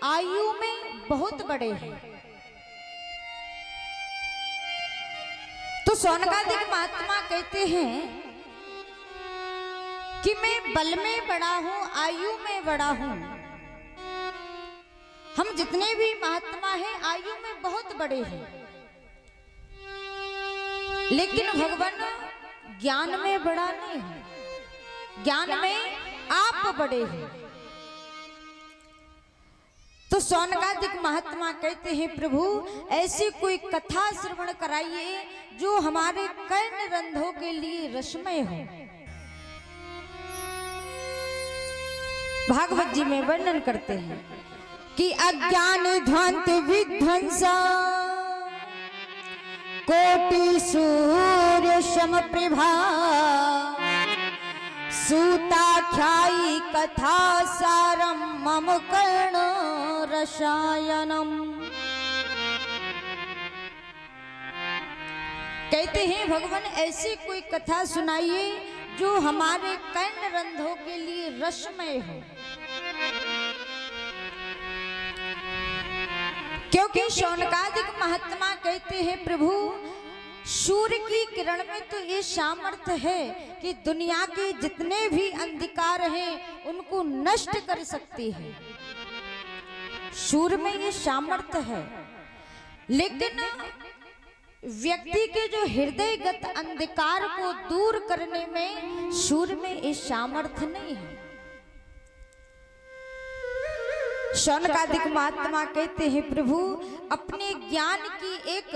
आयु में बहुत बड़े हैं। तो शौनकादिक महात्मा कहते हैं कि मैं बल में बड़ा हूं, आयु में बड़ा हूं। हम जितने भी महात्मा हैं आयु में बहुत बड़े हैं, लेकिन भगवान ज्ञान में बड़ा नहीं है, ज्ञान में आप बड़े हैं। तो शौनकादिक महात्मा कहते हैं प्रभु ऐसी कोई कथा श्रवण कराइए जो हमारे कर्ण रंध्रों के लिए रसमय हो। भागवत जी में वर्णन करते हैं कि अज्ञान ध्वंत विध्वंसा कोटि सूर्य सम प्रभा सूताख्यायी कथा सारम मम कर्ण रसायनम। कहते हैं भगवान ऐसी कोई कथा सुनाइए जो हमारे कर्ण रंध्रों के लिए रसमय हो। क्योंकि शौनकादिक महात्मा कहते हैं प्रभु सूर्य की किरण में तो ये सामर्थ्य है कि दुनिया के जितने भी अंधकार हैं उनको नष्ट कर सकती है। सूर्य में ये सामर्थ्य है, लेकिन व्यक्ति के जो हृदयगत अंधकार को दूर करने में सूर्य में ये सामर्थ्य नहीं है। शौनकादिक महात्मा कहते हैं प्रभु अपने ज्ञान की एक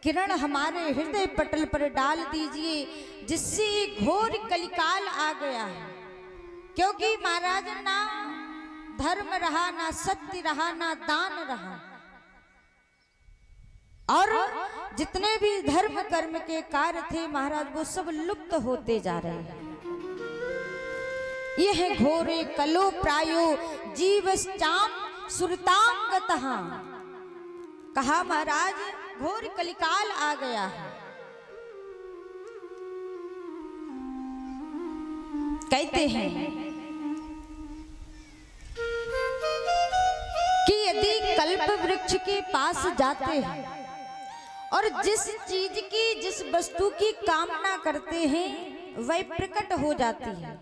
किरण हमारे हृदय पटल पर डाल दीजिए जिससे घोर कलिकाल आ गया है। क्योंकि महाराज ना धर्म रहा, ना सत्य रहा, ना दान रहा, और जितने भी धर्म कर्म के कार्य थे महाराज वो सब लुप्त होते जा रहे हैं। यह घोरे कलो प्रायो जीवश्चाम सुरताम गतः। कहा महाराज घोर कलिकाल आ गया है। कहते हैं कि यदि कल्प वृक्ष के पास जाते हैं और जिस चीज की जिस वस्तु की कामना करते हैं वह प्रकट हो जाती है,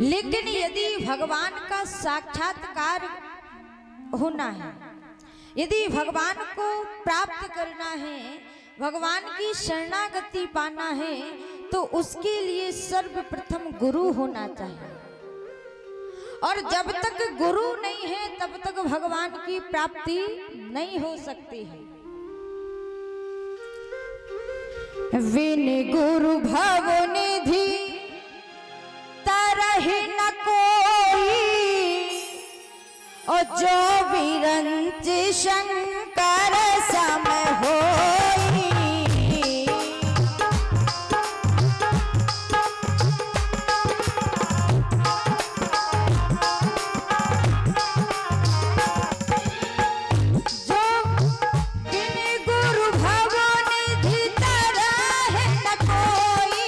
लेकिन यदि भगवान का साक्षात्कार होना है, यदि भगवान को प्राप्त करना है, भगवान की शरणागति पाना है, तो उसके लिए सर्वप्रथम गुरु होना चाहिए। और जब तक गुरु नहीं है तब तक भगवान की प्राप्ति नहीं हो सकती है। विन गुरु भव निधि तरहि न कोई, और जो विरंच शंकर सम होई। जो बिन गुरु भव निधि तरहि न कोई,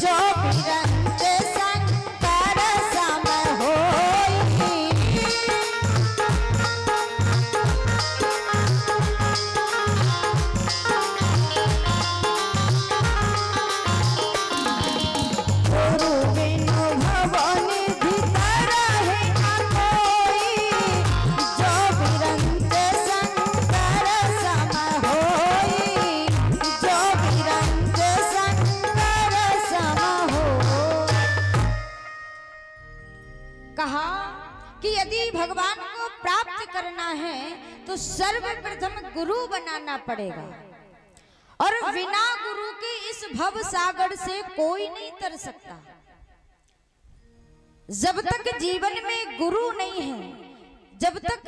जो विरंच शंकर सम होई। कहा कि यदि भगवान को प्राप्त करना है तो सर्वप्रथम गुरु बनाना पड़ेगा, और बिना गुरु के इस भव सागर से कोई नहीं तर सकता। जब तक जीवन में गुरु नहीं है, जब तक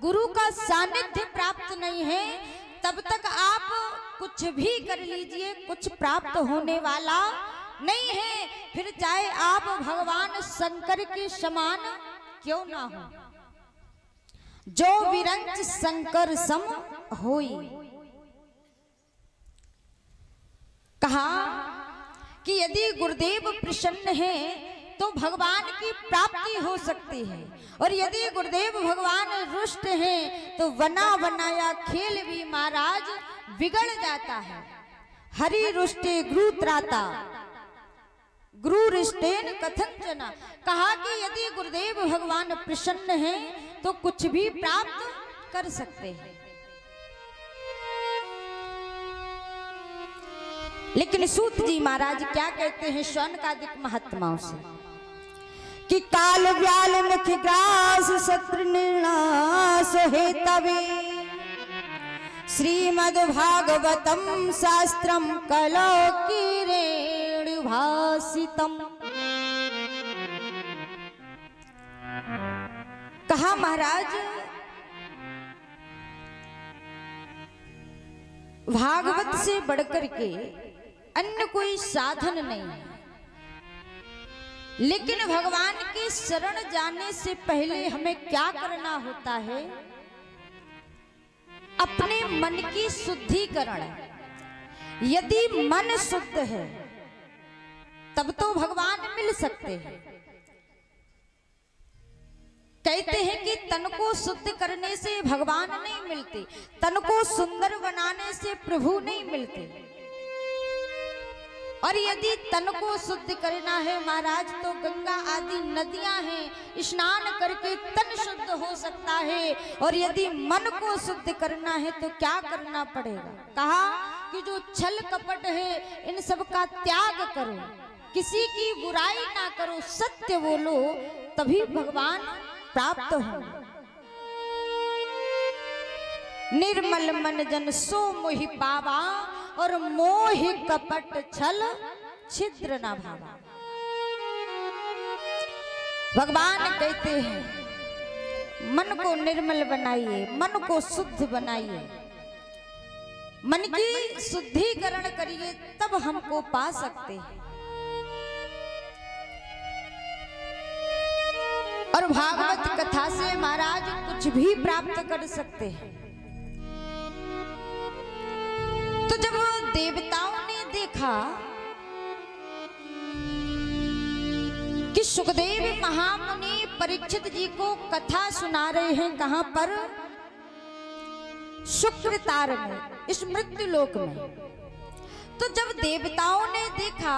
गुरु का सानिध्य प्राप्त नहीं है, तब तक आप कुछ भी कर लीजिए कुछ प्राप्त होने वाला नहीं है। फिर चाहे आप भगवान शंकर के समान क्यों ना हो। जो विरंच शंकर सम होई। कहा कि यदि गुरुदेव प्रसन्न हैं तो भगवान की प्राप्ति हो सकती है, और यदि गुरुदेव भगवान रुष्ट हैं तो बना बनाया खेल भी महाराज बिगड़ जाता है। हरि रुष्टे गुरु त्राता गुरु रिष्टेन कथंचना, कहा कि यदि गुरुदेव भगवान प्रसन्न हैं तो कुछ भी प्राप्त कर सकते हैं। लेकिन सूत जी महाराज क्या कहते हैं शौनकादिक महात्माओं से कि काल व्याल मुख ग्रास सत्र निर्णास है तवे श्रीमद् भागवतम शास्त्रम कलो किरेण भासितम। कहा महाराज भागवत से बढ़कर के अन्य कोई साधन नहीं है, लेकिन भगवान के शरण जाने से पहले हमें क्या करना होता है, अपने मन की शुद्धिकरण। यदि मन शुद्ध है तब तो भगवान मिल सकते हैं। कहते हैं कि तन को शुद्ध करने से भगवान नहीं मिलते, तन को सुंदर बनाने से प्रभु नहीं मिलते। और यदि तन को शुद्ध करना है महाराज तो गंगा आदि नदियां हैं, स्नान करके तन शुद्ध हो सकता है। और यदि मन को शुद्ध करना है तो क्या करना पड़ेगा, कहा कि जो छल कपट है इन सब का त्याग करो, किसी की बुराई ना करो, सत्य बोलो, तभी भगवान प्राप्त हो। निर्मल मन जन सो मोहि पावा और मोहि कपट छल छिद्र ना भावा। भगवान कहते हैं मन को निर्मल बनाइए, मन को शुद्ध बनाइए, मन की शुद्धिकरण करिए, तब हमको पा सकते हैं। और भागवत कथा से महाराज कुछ भी प्राप्त कर सकते हैं। तो जब देवताओं ने देखा कि सुखदेव महामुनि परीक्षित जी को कथा सुना रहे हैं, कहां पर, शुक्रतार में, इस मृत्यु लोक में, तो जब देवताओं ने देखा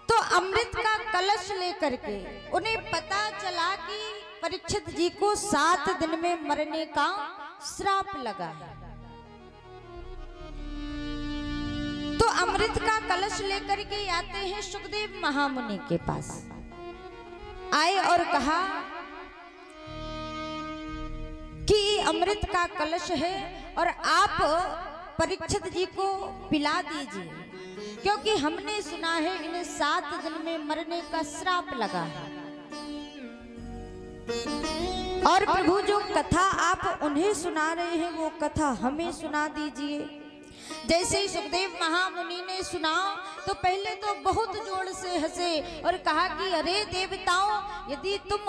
तो अमृत का कलश लेकर के उन्हें पता चला कि परीक्षित जी को 7 दिन में मरने का श्राप लगा है। तो अमृत का कलश लेकर के आते हैं सुखदेव महामुनि के पास, आए और कहा कि अमृत का कलश है और आप परीक्षित जी को पिला दीजिए, क्योंकि हमने सुना है इन्हें 7 दिन में मरने का श्राप लगा है। और प्रभु जो कथा आप उन्हें सुना रहे हैं वो कथा हमें सुना दीजिए। जैसे ही सुखदेव महामुनि ने सुना तो पहले तो बहुत जोर से हंसे और कहा कि अरे देवताओं, यदि तुम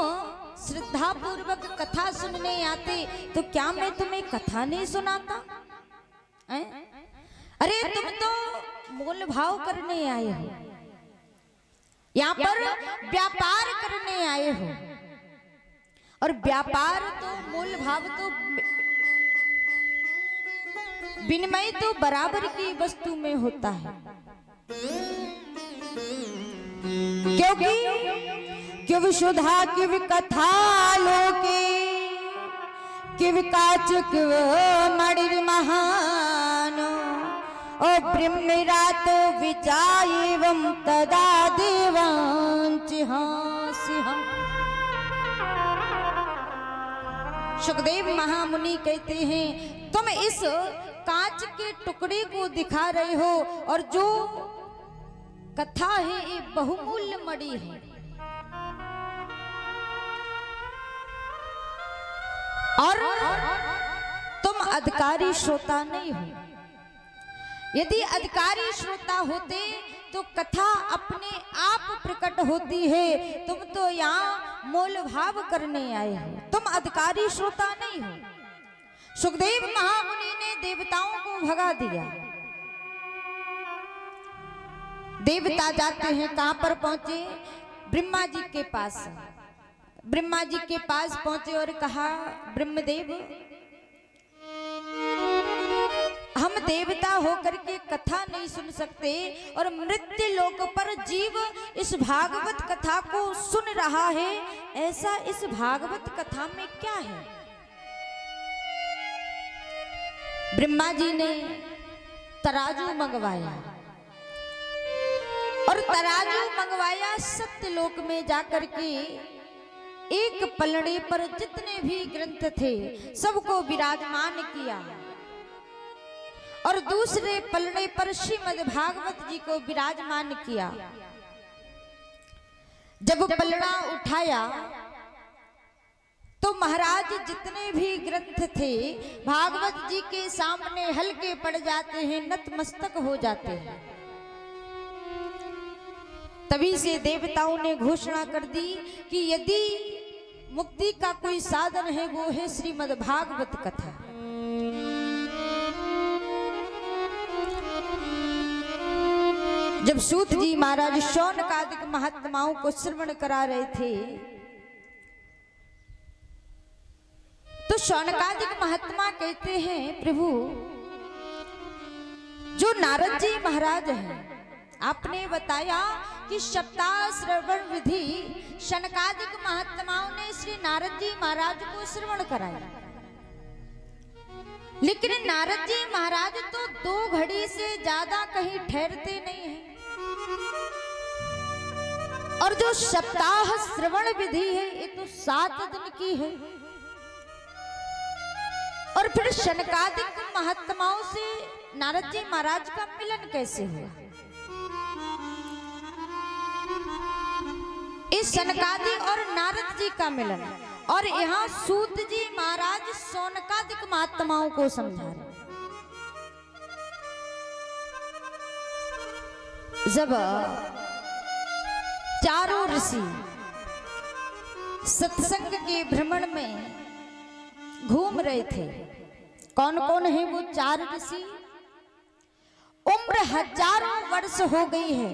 श्रद्धा पूर्वक कथा सुनने आते तो क्या मैं तुम्हें कथा नहीं सुनाता? अरे तुम तो मोल भाव करने आए हो, यहाँ पर व्यापार करने आए हो, और व्यापार तो मोल भाव तो विनिमय तो बराबर की वस्तु में होता है। क्योंकि किव सुधा किव कथा लोके किव काच किव मणिर महान ओ ब्रह्मरातो विजायवं तदा देवांच हास्यहम्। सुखदेव महामुनि कहते हैं तुम इस कांच के टुकड़े को दिखा रहे हो और जो कथा है ये बहुमूल्य मणि है, और तुम अधिकारी श्रोता नहीं हो। यदि अधिकारी श्रोता होते तो कथा अपने आप प्रकट होती है, तुम तो यहाँ मोल भाव करने आए हो, तुम अधिकारी श्रोता नहीं हो। सुखदेव महामुनि ने देवताओं को भगा दिया देवता जाते हैं, कहां पर पहुंचे? ब्रह्मा जी के पास। ब्रह्मा जी के पास पहुंचे और कहा, ब्रह्मदेव, हम देवता होकर के कथा नहीं सुन सकते और मृत्यु लोक पर जीव इस भागवत कथा को सुन रहा है, ऐसा इस भागवत कथा में क्या है? ब्रह्मा जी ने तराजू मंगवाया और तराजू मंगवाया, सत्यलोक में जाकर के एक पलड़े पर जितने भी ग्रंथ थे सबको विराजमान किया और दूसरे पलड़े पर श्रीमद् भागवत जी को विराजमान किया। जब पलड़ा उठाया तो महाराज जितने भी ग्रंथ थे भागवत जी के सामने हल्के पड़ जाते हैं, नतमस्तक हो जाते हैं। तभी से देवताओं ने घोषणा कर दी कि यदि मुक्ति का कोई साधन है वो है श्रीमद् भागवत कथा। जब सूत जी महाराज शौनकादिक महात्माओं को श्रवण करा रहे थे तो शौनकादिक महात्मा कहते हैं, प्रभु जो नारद जी महाराज हैं, आपने बताया कि सप्ताह श्रवण विधि शौनकादिक महात्माओं ने श्री नारद जी महाराज को श्रवण कराया, लेकिन नारद जी महाराज तो 2 घड़ी से ज्यादा कहीं ठहरते नहीं हैं और जो सप्ताह श्रवण विधि है ये तो 7 दिन की है। और फिर शौनकादिक महात्माओं से नारद जी महाराज का मिलन कैसे हुआ? इस शौनकादि और नारद जी का मिलन, और यहाँ सूत जी महाराज शौनकादिक महात्माओं को समझा रहे। जब चारों ऋषि सत्संग के भ्रमण में घूम रहे थे, कौन कौन है वो 4 ऋषि? उम्र हजारों वर्ष हो गई है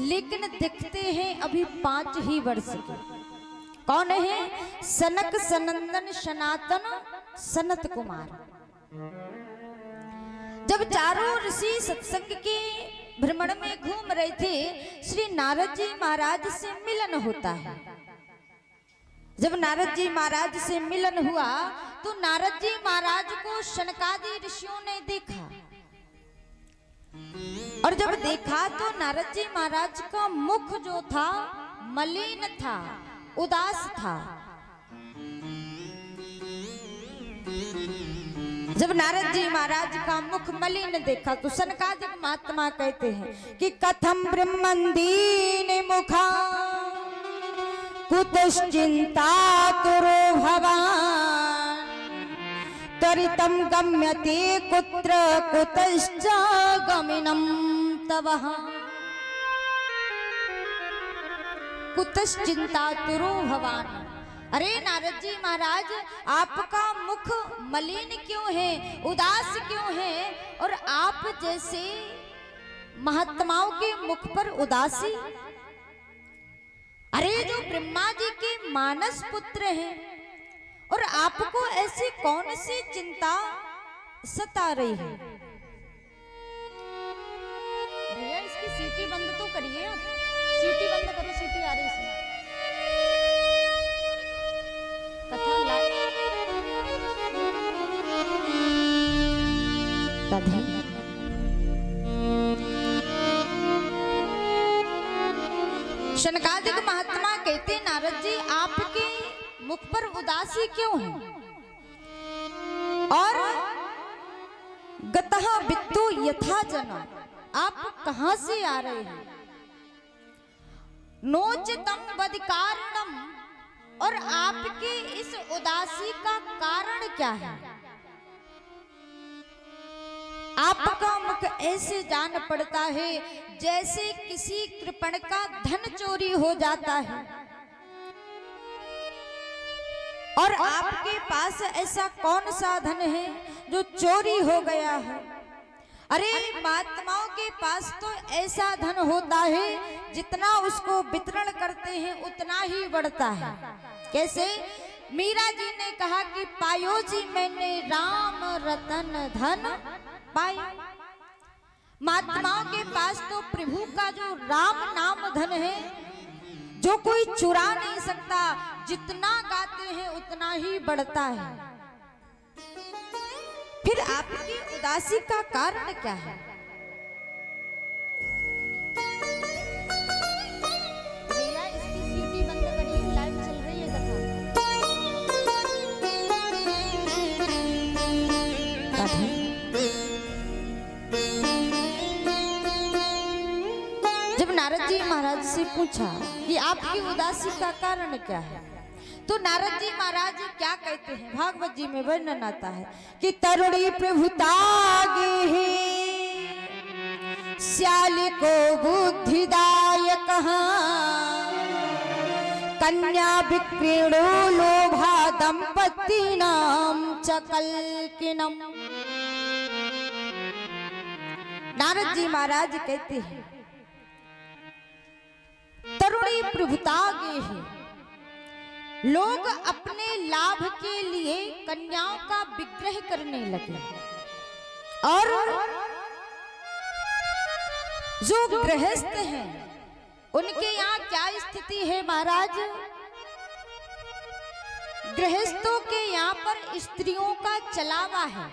लेकिन दिखते हैं अभी 5 ही वर्ष के। कौन है? सनक, सनंदन, सनातन, सनत कुमार। जब चारों ऋषि सत्संग के भ्रमण में घूम रहे थे, श्री नारद जी महाराज से मिलन होता है। जब नारद जी महाराज से मिलन हुआ तो नारद जी महाराज को शौनकादि ऋषियों ने देखा और जब देखा तो नारद जी महाराज का मुख जो था मलिन था, उदास था। जब नारद जी महाराज का मुख मलिन देखा तो शौनकादिक महात्मा कहते हैं कि कथम ब्रह्मंदीन मुखा कुतश्चिंता तुरो भवान त्वरितं गम्यते कुत्र कुतश्च गमनम तवः। कुतश्चिंता तुरो भवान। अरे नारद जी महाराज, आपका मुख मलिन क्यों है, उदास क्यों है, और आप जैसे महात्माओं के मुख पर उदासी? अरे जो ब्रह्मा जी के मानस पुत्र हैं और आपको ऐसी कौन सी चिंता सता रही है? भैया इसकी सीटी बंद तो करिए आप, सीटी बंद करो, सीटी आ रही इसमें। कथा तभी शौनकादिक महात्मा कहते, नारद जी आपके मुख पर उदासी क्यों है? और गतः वित्तो यथा जना, आप कहां से आ रहे हैं? नोचतम वद कारणम, और आपके इस उदासी का कारण क्या है? आपका मुख ऐसे जान पड़ता है जैसे किसी कृपण का धन चोरी हो जाता है, और आपके पास ऐसा कौन सा धन है जो चोरी हो गया है? अरे महात्माओं के पास तो ऐसा धन होता है जितना उसको वितरण करते हैं उतना ही बढ़ता है। कैसे? मीरा जी ने कहा कि पायो जी मैंने राम रतन धन पाई। महात्माओं के पास तो प्रभु का जो राम नाम धन है जो कोई चुरा नहीं सकता, जितना गाते हैं उतना ही बढ़ता है। फिर आपकी उदासी का कारण क्या है? भैया इसकी सीटी बंद करिए, लाइव चल रही है कथा। जब नारद जी महाराज से पूछा कि आपकी उदासी का कारण क्या है, तो नारद जी महाराज क्या कहते हैं? भागवत जी में वर्णन आता है कि तरुणी प्रभुतागे श्याली को बुद्धिदायक कन्या विक्रीणो लोभा दंपति नाम चकलकिनम। नारद जी महाराज कहते हैं तरुणी प्रभुतागे है, लोग अपने लाभ के लिए कन्याओं का विग्रह करने लगे। और जो गृहस्थ हैं उनके यहाँ क्या स्थिति है महाराज? गृहस्थों के यहाँ पर स्त्रियों का चलावा है।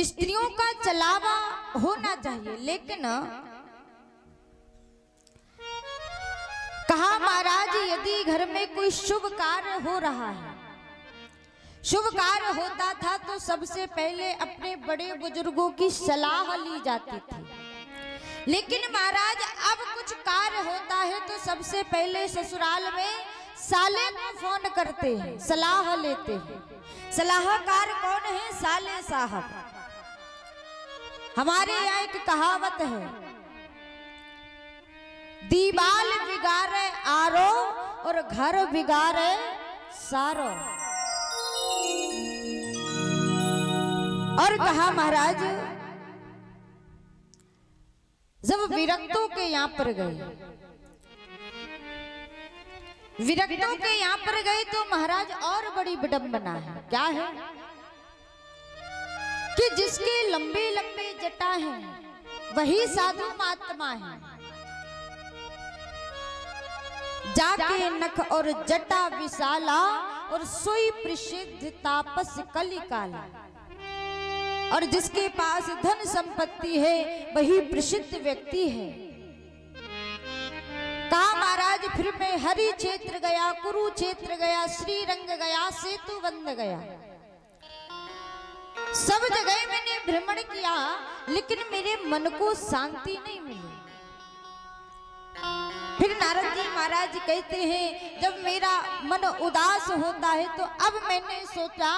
स्त्रियों का चलावा होना चाहिए, लेकिन कहा महाराज यदि घर में कोई शुभ कार्य हो रहा है, शुभ कार्य होता था तो सबसे पहले अपने बड़े बुजुर्गों की सलाह ली जाती थी। लेकिन महाराज अब कुछ कार्य होता है तो सबसे पहले ससुराल में साले को फोन करते हैं, सलाह लेते हैं। सलाहकार कौन है? साले साहब। हमारे यहाँ एक कहावत है, दीवाल बिगाड़े आरो और घर बिगाड़े सारो। और कहा महाराज जब विरक्तों के यहाँ पर गए, विरक्तों के यहाँ पर गए तो महाराज और बड़ी विडंबना है। क्या है कि जिसके लंबे लंबे जटा हैं वही साधु महात्मा है। जाके नख और जटा विशाला और सोई प्रसिद्ध तापस कलिकाला। और जिसके पास धन संपत्ति है वही प्रसिद्ध व्यक्ति है। कहा महाराज फिर मैं हरि क्षेत्र गया, कुरुक्षेत्र गया, श्रीरंग गया, सेतु बंद गया, सब जगह मैंने भ्रमण किया लेकिन मेरे मन को शांति नहीं मिली। फिर नारद जी महाराज कहते हैं जब मेरा मन उदास होता है तो अब मैंने सोचा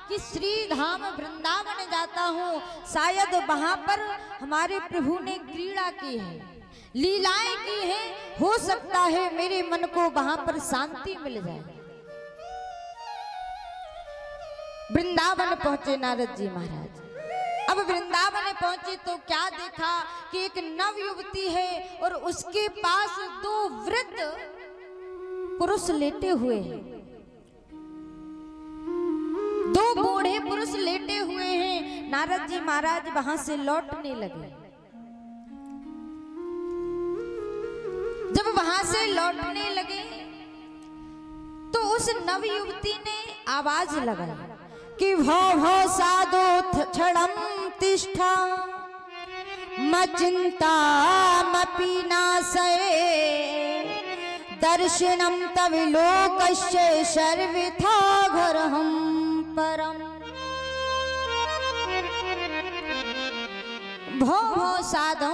कि श्री धाम वृंदावन जाता हूँ, शायद वहां पर हमारे प्रभु ने क्रीड़ा की है, लीलाएं की है, हो सकता है मेरे मन को वहां पर शांति मिल जाए। वृंदावन पहुंचे नारद जी महाराज। अब वृंदावन पहुंचे तो क्या देखा कि एक नव युवती है और उसके पास दो वृद्ध पुरुष लेटे हुए हैं, दो बूढ़े पुरुष लेटे हुए हैं। नारद जी महाराज वहां से लौटने लगे। जब वहां से लौटने लगे तो उस नव युवती ने आवाज लगाई कि भो भो साधु क्षणम तिष्ठा मचिंता मपि नासये दर्शनम तव लोकस्य सर्वथा घरहम परम। भो भो साधु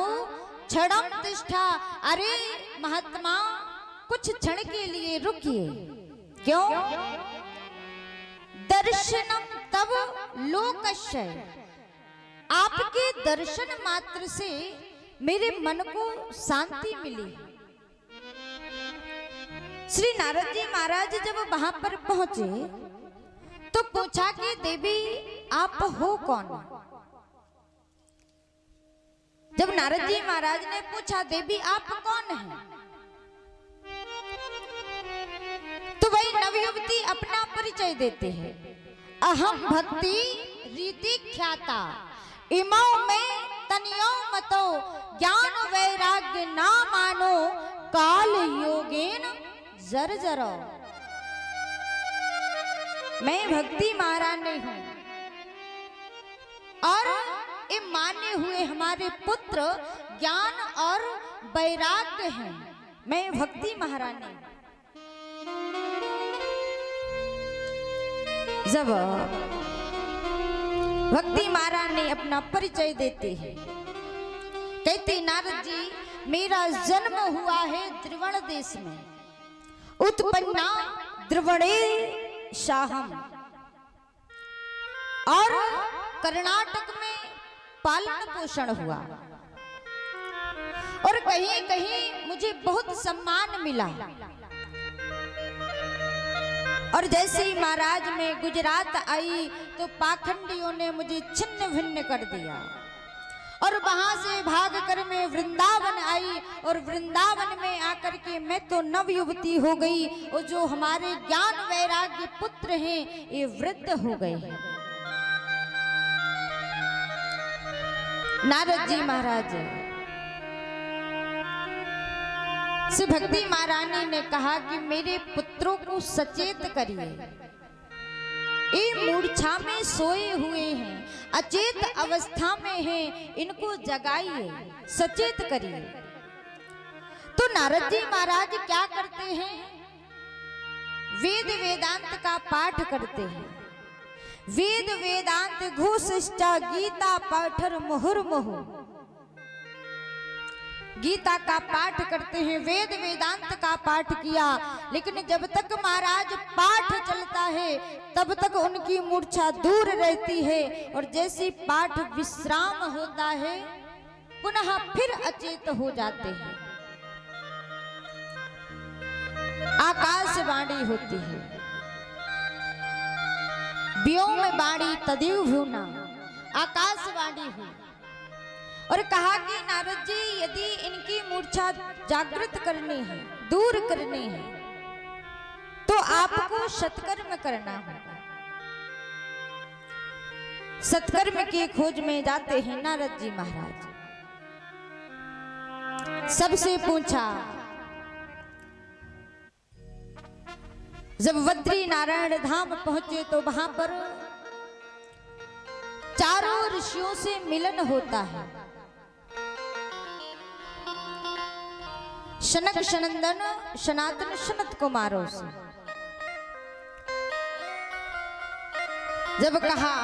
क्षणम तिष्ठा, अरे महात्मा कुछ क्षण के लिए रुकिए। क्यों? दर्शनम तब लोकस्य, आपके दर्शन मात्र से मेरे मन को शांति मिली। श्री नारद जी महाराज जब वहां पर पहुंचे तो पूछा कि देवी आप हो कौन? जब नारद जी महाराज ने पूछा देवी आप कौन हैं, तो वही नवयुवती अपना परिचय देते हैं। अहम भक्ति रीति ख्याता इमौ में तनियो मतो ज्ञान वैराग्य ना मानो काल योगेन जर जरो। मैं भक्ति महारानी हूं और ये माने हुए हमारे पुत्र ज्ञान और वैराग्य हैं। मैं भक्ति महारानी। जब भक्ति महारानी अपना परिचय देते हैं, कहते नारद जी मेरा जन्म हुआ है द्रवण देश में, उत्पन्ना द्रवणे शाहम, और कर्नाटक में पालन पोषण हुआ और कहीं कहीं मुझे बहुत सम्मान मिला। और जैसे ही महाराज में गुजरात आई तो पाखंडियों ने मुझे छिन्न भिन्न कर दिया और वहां से भागकर मैं वृंदावन आई और वृंदावन में आकर के मैं तो नवयुवती हो गई और जो हमारे ज्ञान वैराग्य पुत्र हैं ये वृद्ध हो गए हैं। नारद जी महाराज से भक्ति महारानी ने कहा कि मेरे पुत्रों को सचेत करिए, ये मूर्छा में सोए हुए हैं, अचेत अवस्था में हैं, इनको जगाइए, सचेत करिए। तो नारद जी महाराज क्या करते हैं, वेद वेदांत का पाठ करते हैं। वेद वेदांत घोषिष्ठा गीता पाठर मुहुर्मुहु, गीता का पाठ करते हैं, वेद वेदांत का पाठ किया। लेकिन जब तक महाराज पाठ चलता है तब तक उनकी मूर्छा दूर रहती है और जैसे पाठ विश्राम होता है पुनः फिर अचेत हो जाते हैं। आकाशवाणी होती है, व्योम वाणी तदेव भूना, आकाशवाणी हुई और कहा कि नारद जी यदि इनकी मूर्छा जागृत करनी है, दूर करनी है, तो आपको सत्कर्म करना होगा। सत्कर्म की खोज में जाते हैं नारद जी महाराज। सबसे पूछा, जब बद्री नारायण धाम पहुंचे तो वहां पर चारों ऋषियों से मिलन होता है। शनक सनंदन सनातन सनत कुमारों से जब कहा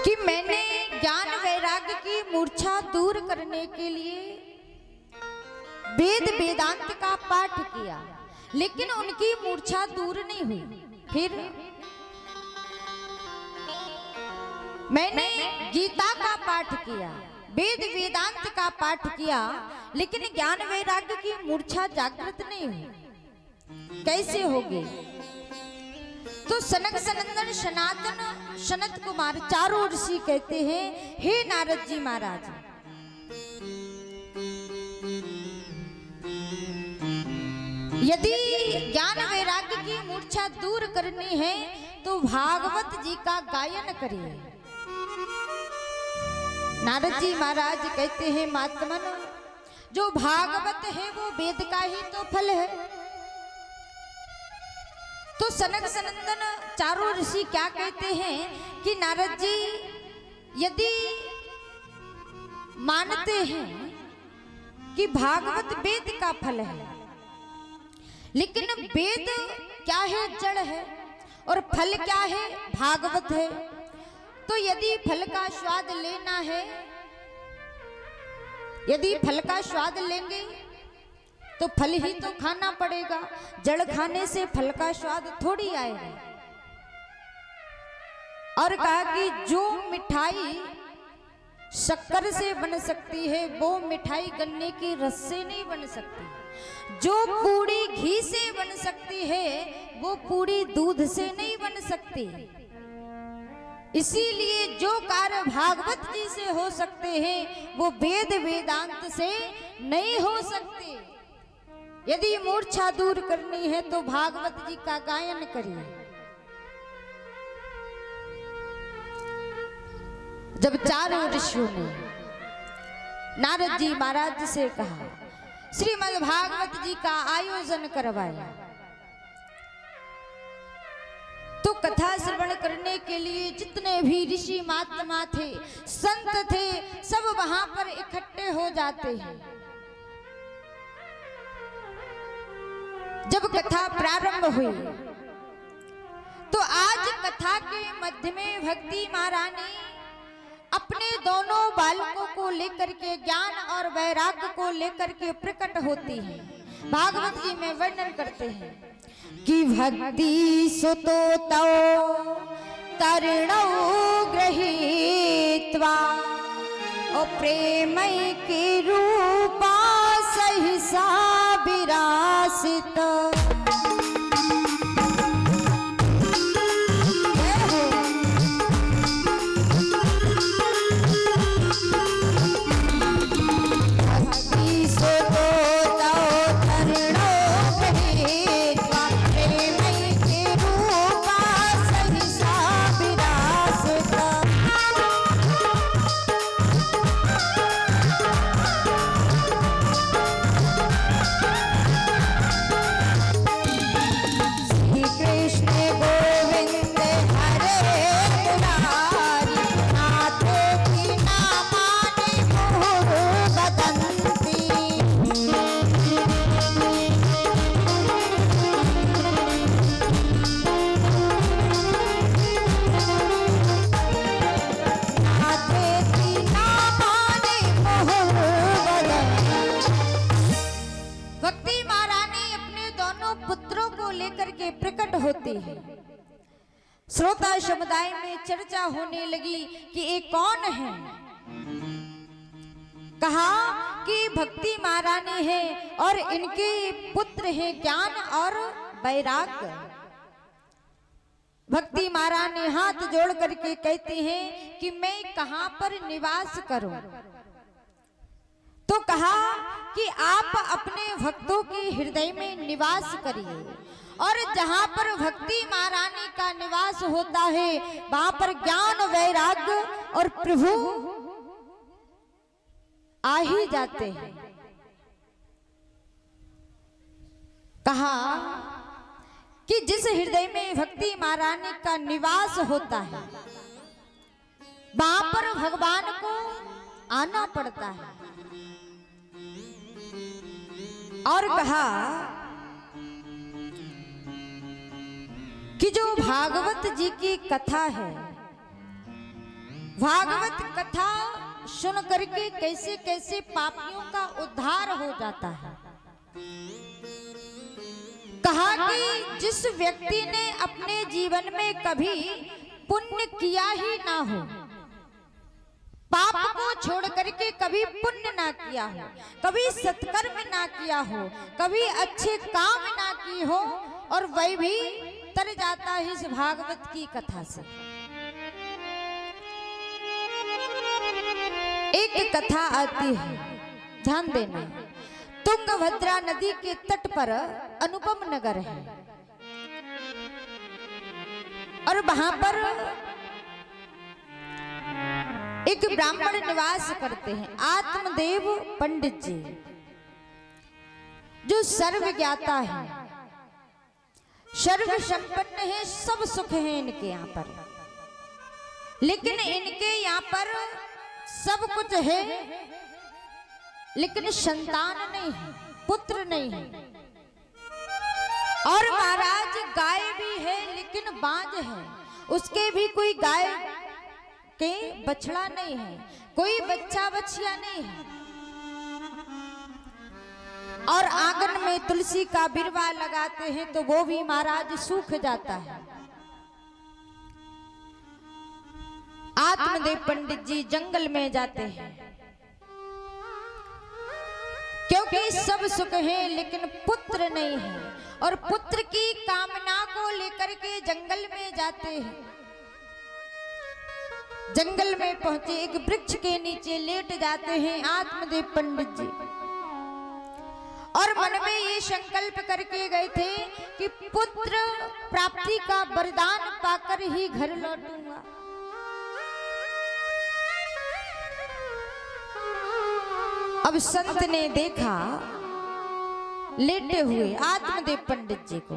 कि मैंने ज्ञान वैराग्य की मूर्छा दूर करने के लिए वेद वेदांत का पाठ किया लेकिन उनकी मूर्छा दूर नहीं हुई, फिर मैंने गीता का पाठ किया, वेद वेदांत का पाठ किया लेकिन ज्ञान वैराग्य की मूर्छा जागृत नहीं हुई, कैसे होगी? तो सनक सनंदन सनातन सनत कुमार चारों ऋषि कहते हैं, हे नारद जी महाराज, यदि ज्ञान वैराग्य की मूर्छा दूर करनी है तो भागवत जी का गायन करिए। नारद जी महाराज कहते हैं, महात्मन, जो भागवत है वो वेद का ही तो फल है। तो सनक सनंदन चारों ऋषि क्या कहते हैं कि नारद जी यदि मानते हैं कि भागवत वेद का फल है, लेकिन वेद क्या है? जड़ है और फल क्या है? भागवत है। तो यदि फल का स्वाद लेना है, यदि फल का स्वाद लेंगे तो फल ही तो खाना पड़ेगा, जड़ खाने से फल का स्वाद थोड़ी आएगा। और कहा कि जो मिठाई शक्कर से बन सकती है वो मिठाई गन्ने के रस से नहीं बन सकती, जो पूड़ी घी से बन सकती है वो पूड़ी दूध से नहीं बन सकती। इसीलिए जो कार्य भागवत जी से हो सकते हैं वो वेद वेदांत से नहीं हो सकते। यदि मूर्छा दूर करनी है तो भागवत जी का गायन करिए। जब चारों ऋषियों ने नारद जी महाराज से कहा श्रीमद् भागवत जी का आयोजन करवाया, तो कथा श्रवण करने के लिए जितने भी ऋषि महात्मा थे, संत थे, सब वहां पर इकट्ठे हो जाते हैं। जब कथा प्रारंभ हुई तो आज कथा के मध्य में भक्ति महारानी अपने दोनों बालकों को लेकर के, ज्ञान और वैराग्य को लेकर के प्रकट होती है। भागवत जी में वर्णन करते हैं कि भक्ति सुतो तौ तरुणौ गृहीत्वा ओ प्रेमय के रूपा सहसा विरासित। श्रोता समुदाय में चर्चा होने लगी कि ये कौन है। कहा कि भक्ति महारानी है और इनके पुत्र हैं ज्ञान और वैराग्य। भक्ति महारानी हाथ जोड़ करके कहती हैं कि मैं कहां पर निवास करूं। तो कहा कि आप अपने भक्तों के हृदय में निवास करिए, और जहां पर भक्ति महारानी का निवास होता है वहां पर ज्ञान वैराग्य और प्रभु आ ही जाते हैं। कहा कि जिस हृदय में भक्ति महारानी का निवास होता है वहां पर भगवान को आना पड़ता है। और कहा कि जो भागवत जी की कथा है, भागवत कथा सुन करके कैसे कैसे पापियों का उद्धार हो जाता है। कहा कि जिस व्यक्ति ने अपने जीवन में कभी पुण्य किया ही ना हो, पाप को छोड़ करके कभी पुण्य ना किया हो, कभी सत्कर्म ना किया हो, कभी अच्छे काम ना किए हो, और वह भी तर जाता है इस भागवत की कथा से। एक कथा आती है, ध्यान देना। तुंगभद्रा नदी के तट पर अनुपम नगर है, और वहां पर एक ब्राह्मण निवास करते हैं, आत्मदेव पंडित जी, जो सर्वज्ञाता है, सर्व संपन्न है, सब सुख है इनके यहाँ पर। लेकिन इनके यहाँ पर सब कुछ है, लेकिन संतान नहीं है, पुत्र नहीं है। और महाराज गाय भी है लेकिन बांझ है, उसके भी कोई गाय के बछड़ा नहीं है, कोई बच्चा बच्चिया नहीं है। और आंगन में तुलसी का बिरवा लगाते हैं तो वो भी महाराज सूख जाता है। आत्मदेव पंडित जी जंगल में जाते हैं, क्योंकि सब सुख है लेकिन पुत्र नहीं है, और पुत्र की कामना को लेकर के जंगल में जाते हैं। जंगल में पहुंचे, एक वृक्ष के नीचे लेट जाते हैं आत्मदेव पंडित जी, और मन में ये संकल्प करके गए थे कि पुत्र प्राप्ति का वरदान पाकर ही घर लौटूंगा। अब संत ने देखा लेटे हुए आत्मदेव पंडित जी को,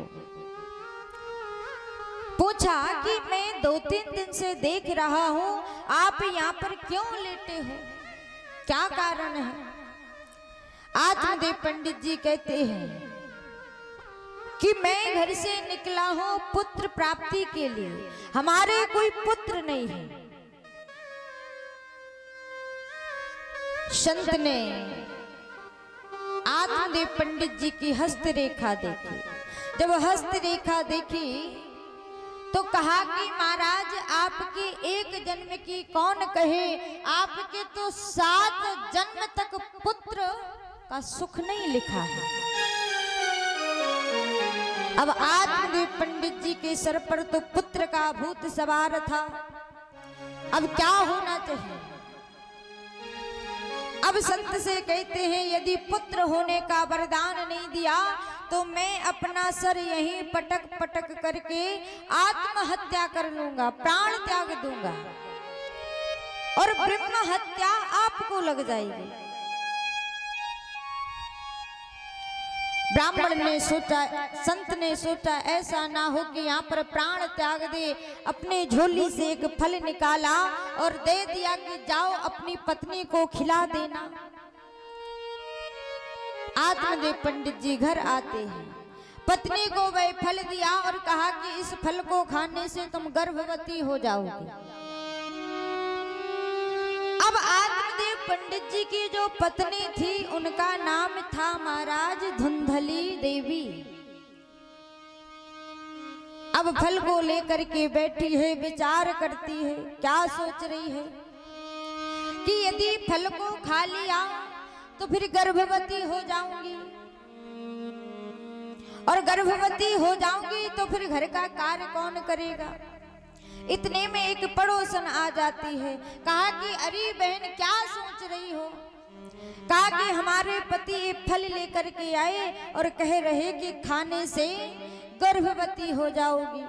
पूछा कि मैं 2-3 दिन से देख रहा हूं, आप यहाँ पर क्यों लेटे हो, क्या कारण है? आत्मदेव पंडित जी कहते हैं कि मैं घर से निकला हूं पुत्र प्राप्ति के लिए, हमारे कोई पुत्र नहीं है। संत ने आत्मदेव पंडित जी की हस्तरेखा देखी। जब हस्तरेखा देखी तो कहा कि महाराज आपके एक जन्म की कौन कहे, आपके तो 7 जन्म तक पुत्र का सुख नहीं लिखा है। अब आत्मदेव पंडित जी के सर पर तो पुत्र का भूत सवार था, अब क्या होना चाहिए? अब संत से कहते हैं यदि पुत्र होने का वरदान नहीं दिया तो मैं अपना सर यहीं पटक पटक करके आत्महत्या कर लूंगा, प्राण त्याग दूंगा और ब्रह्म हत्या आपको लग जाएगी। ब्राह्मण ने सोचा, संत ने सोचा ऐसा ना हो कि यहाँ पर प्राण त्याग दे, अपने झोली से एक फल निकाला और दे दिया कि जाओ अपनी पत्नी को खिला देना। आत्मदेव पंडित जी घर आते हैं, पत्नी को वह फल दिया और कहा कि इस फल को खाने से तुम गर्भवती हो जाओगी। अब आत्मदेव पंडित जी की जो पत्नी थी उनका नाम था महाराज धुंधली देवी। अब फल को लेकर के बैठी है, विचार करती है, क्या सोच रही है कि यदि फल को खा लिया तो फिर गर्भवती हो जाऊंगी, और गर्भवती हो जाऊंगी तो फिर घर का कार्य कौन करेगा। इतने में एक पड़ोसन आ जाती है, कहा कि अरे बहन क्या सोच रही हो? कहा कि हमारे पति ये फल लेकर के आए और कह रहे कि खाने से गर्भवती हो जाओगी।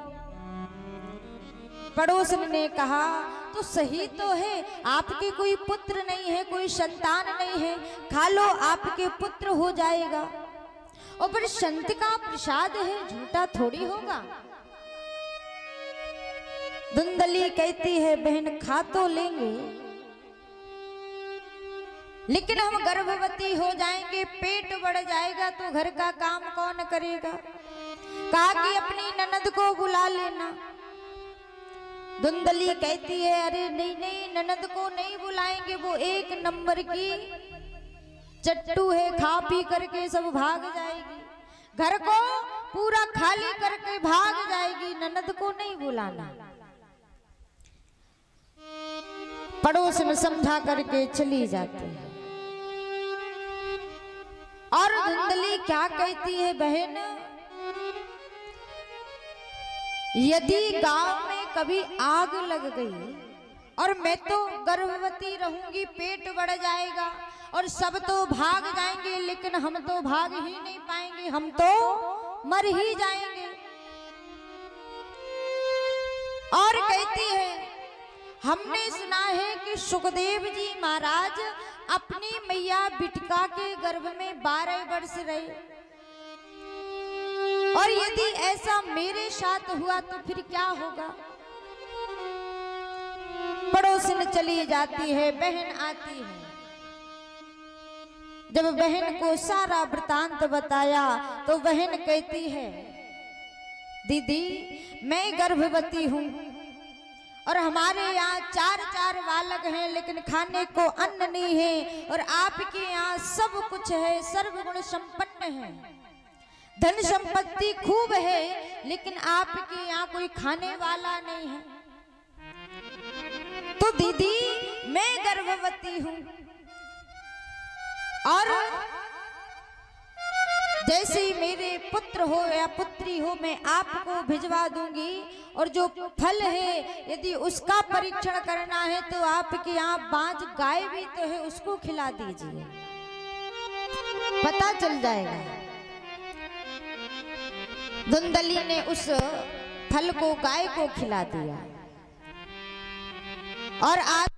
पड़ोसन ने कहा तो सही तो है, आपके कोई पुत्र नहीं है, कोई संतान नहीं है, खा लो आपके पुत्र हो जाएगा। और फिर संत का प्रसाद है, झूठा थोड़ी होगा। धुंधली कहती है बहन खा तो लेंगे लेकिन हम गर्भवती हो जाएंगे, पेट बढ़ जाएगा तो घर का काम कौन करेगा। कहा कि अपनी ननद को बुला लेना। धुंधली कहती है अरे नहीं नहीं, ननद को नहीं बुलाएंगे, वो 1 नंबर की चट्टू है, खा पी करके सब भाग जाएगी, घर को पूरा खाली करके भाग जाएगी, ननद को नहीं बुलाना। पड़ोस में समझा करके चली जाती है। और धुंधली क्या कहती है बहन, यदि गांव में कभी आग लग गई और मैं तो गर्भवती रहूंगी, पेट बढ़ जाएगा और सब तो भाग जाएंगे, लेकिन हम तो भाग ही नहीं पाएंगे, हम तो मर ही जाएंगे। और कहती है हमने सुना है कि सुखदेव जी महाराज अपनी मैया बिटिका के गर्भ में 12 वर्ष रहे, और यदि ऐसा मेरे साथ हुआ तो फिर क्या होगा। पड़ोसन चली जाती है, बहन आती है। जब बहन को सारा वृतांत बताया तो बहन कहती है दीदी मैं गर्भवती हूं और हमारे यहाँ 4 बालक हैं, लेकिन खाने को अन्न नहीं है, और आपके यहाँ सब कुछ है, सर्वगुण संपन्न है, धन संपत्ति खूब है, लेकिन आपके यहाँ कोई खाने वाला नहीं है। तो दीदी मैं गर्भवती हूं और जैसे ही मेरे पुत्र हो या पुत्री हो मैं आपको भिजवा दूंगी और जो फल है यदि उसका परीक्षण करना है तो आपके यहाँ बाज गाय भी तो है, उसको खिला दीजिए, पता चल जाएगा। धुंधली ने उस फल को गाय को खिला दिया और आज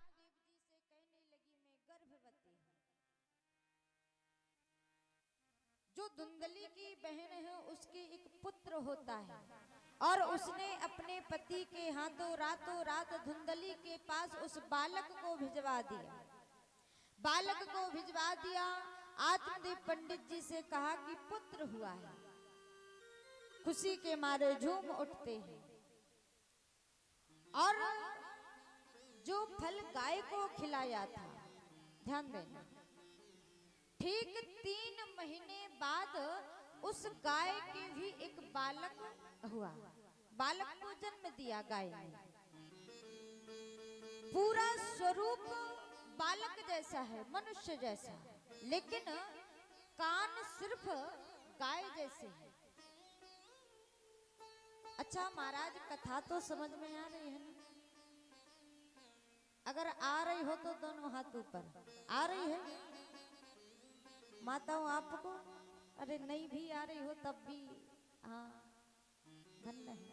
जो धुंधली की बहन है उसके एक पुत्र होता है और उसने अपने पति के हाथों रातों रात धुंधली के पास उस बालक को भिजवा दिया। बालक को भिजवा दिया, आत्मदेव पंडित जी से कहा कि पुत्र हुआ है। खुशी के मारे झूम उठते हैं और जो फल गाय को खिलाया था, ध्यान देना, ठीक 3 महीने बाद उस गाय के भी एक बालक हुआ। बालक को जन्म दिया गाय ने। पूरा स्वरूप बालक जैसा है, मनुष्य जैसा, लेकिन कान सिर्फ गाय जैसे है। अच्छा महाराज, कथा तो समझ में आ रही है ना? अगर आ रही हो तो दोनों हाथ ऊपर। आ रही है माताओं आपको? अरे नहीं भी आ रही हो तब भी हाँ, धन्य है।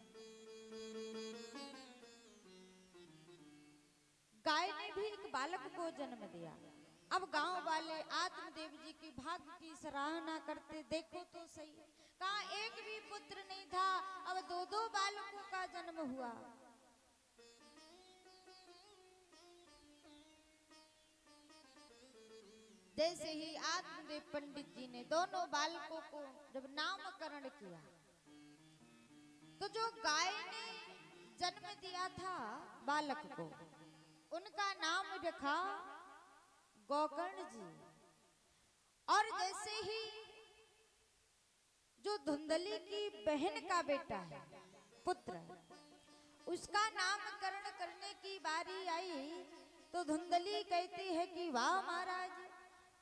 गाय ने भी एक बालक को जन्म दिया। अब गांव वाले आत्मदेव जी की भाग्य की सराहना करते, देखो तो सही, कहा एक भी पुत्र नहीं था, अब 2-2 बालकों का जन्म हुआ। जैसे ही आत्मदेव पंडित जी ने दोनों बालकों को जब नामकरण किया तो जो गाय ने जन्म दिया था बालक को, उनका नाम रखा गोकर्ण जी। और जैसे ही जो धुंधली की बहन का बेटा है, पुत्र, उसका नामकरण करने की बारी आई तो धुंधली कहती है कि वाह महाराज,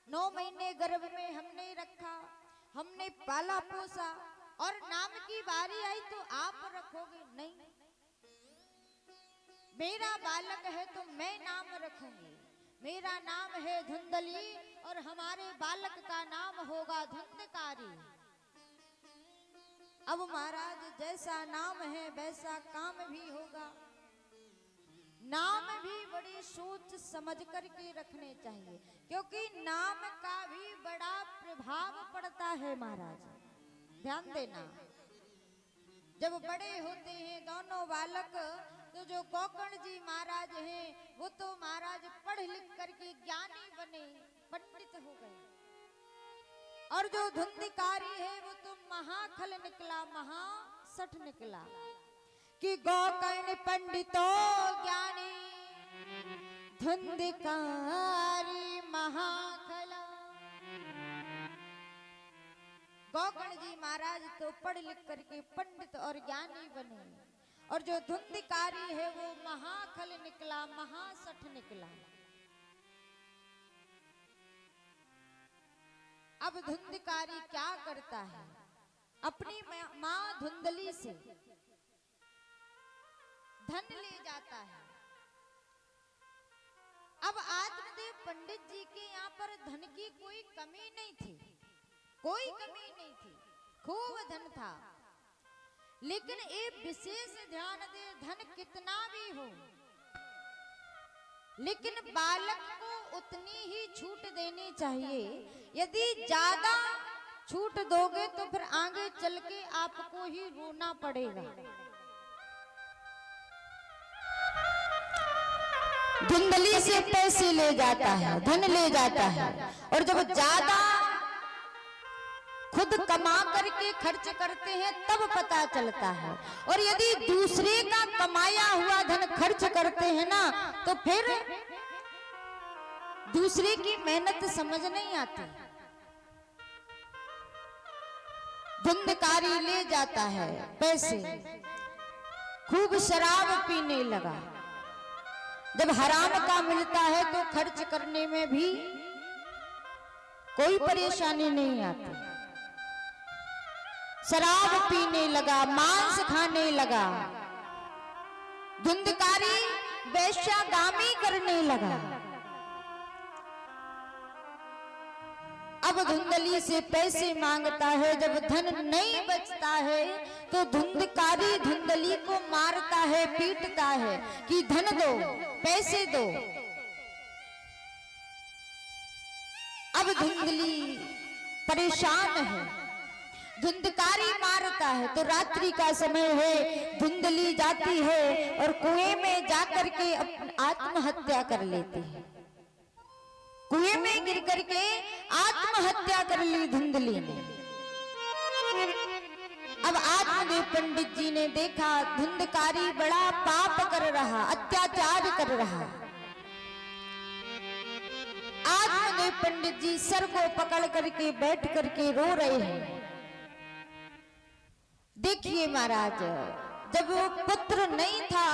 9 महीने गर्भ में हमने रखा, हमने पाला पोसा, और नाम की बारी आई तो आप रखोगे? नहीं, मेरा बालक है तो मैं नाम रखूंगी। मेरा नाम है धुंधली और हमारे बालक का नाम होगा धुंधकारी। अब महाराज जैसा नाम है वैसा काम भी होगा। नाम भी बड़ी सोच समझ करके रखने चाहिए, क्योंकि नाम का भी बड़ा प्रभाव पड़ता है महाराज, ध्यान देना। जब बड़े होते हैं दोनों बालक, तो जो गोकर्ण जी महाराज हैं वो तो महाराज पढ़ लिख करके ज्ञानी बने, पंडित हो गए, और जो धुंधकारी है वो तो महाखल निकला, महासठ निकला कि गोकर्ण पंडितो ज्ञानी धुंधकारी महाखला। गोकर्ण जी महाराज तो पढ़ लिख करके पंडित और ज्ञानी बने, और जो धुंधकारी है वो महाखल निकला, महासठ निकला। अब धुंधकारी क्या करता है? अपनी मां धुंधली से धन ले जाता है। अब आत्मदेव पंडित जी के यहाँ पर धन की कोई कमी नहीं थी, कोई कमी नहीं थी, खूब धन था, लेकिन एक विशेष ध्यान दे, धन कितना भी हो, लेकिन बालक को उतनी ही छूट देनी चाहिए। यदि ज्यादा छूट दोगे तो फिर आगे चल के आपको ही रोना पड़ेगा। धुंधली से पैसे ले जाता है, धन ले जाता है, और जब ज्यादा खुद कमा करके खर्च करते हैं तब पता चलता है। और यदि दूसरे का कमाया हुआ धन खर्च करते हैं ना, तो फिर दूसरे की मेहनत समझ नहीं आती। धुंधकारी ले जाता है पैसे, खूब शराब पीने लगा। जब हराम का मिलता है तो खर्च करने में भी कोई परेशानी नहीं आती। शराब पीने लगा, मांस खाने लगा, धुंधकारी वेश्यागामी करने लगा। अब धुंधली से पैसे मांगता है। जब धन नहीं बचता है तो धुंधकारी धुंधली को मारता है, पीटता है कि धन दो, पैसे दो। अब धुंधली परेशान है, धुंधकारी मारता है। तो रात्रि का समय है, धुंधली जाती है और कुएं में जाकर के आत्महत्या कर लेती है। कुएं में गिर करके आत्महत्या कर ली धुंधली ने। अब आत्मदेव पंडित जी ने देखा धुंधकारी बड़ा पाप कर रहा, अत्याचार कर रहा। आत्मदेव पंडित जी सर को पकड़ करके बैठ करके रो रहे हैं। देखिए महाराज, जब वो पुत्र नहीं था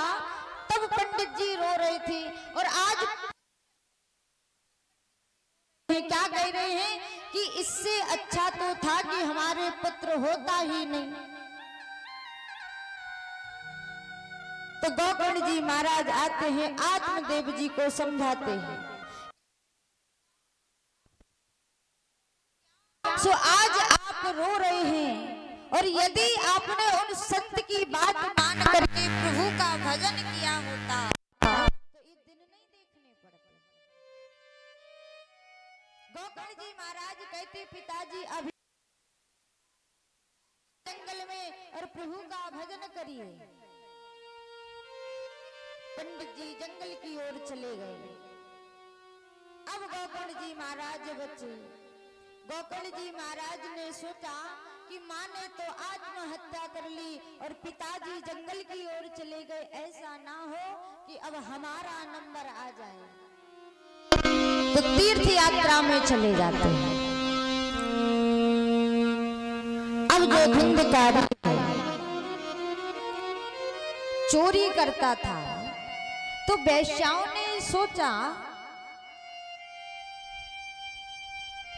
तब पंडित जी रो रहे थे, और आज क्या कह रहे हैं कि इससे अच्छा तो था कि हमारे पुत्र होता ही नहीं। तो गोकर्ण जी महाराज आते हैं, आत्मदेव जी को समझाते हैं। सो आज आप रो रहे हैं, और यदि आपने उन संत की बात मान करके प्रभु का भजन किया होता तो ये दिन नहीं देखने पड़ते। गोकर्ण जी महाराज कहते, पिताजी अभी जंगल में और प्रभु का भजन करिए। पंडित जी जंगल की ओर चले गए। अब गोकर्ण जी महाराज बचे। गोकर्ण जी महाराज ने सोचा कि माँ ने तो आत्महत्या कर ली और पिताजी जंगल की ओर चले गए, ऐसा ना हो कि अब हमारा नंबर आ जाए। तो तीर्थ यात्रा में चले जाते हैं। अब जो धुंधकारी चोरी करता था, तो वेश्याओं ने सोचा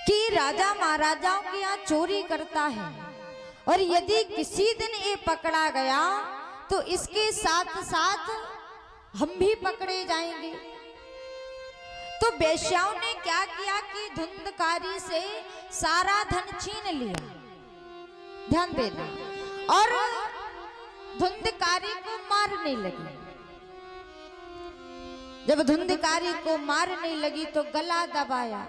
कि राजा महाराजाओं के यहाँ चोरी करता है, और यदि किसी दिन ये पकड़ा गया तो इसके साथ साथ हम भी पकड़े जाएंगे। तो वेश्याओं ने क्या किया कि धुंधकारी से सारा धन छीन लिया। ध्यान देना। और धुंधकारी को मारने लगी। जब धुंधकारी को मारने लगी तो गला दबाया।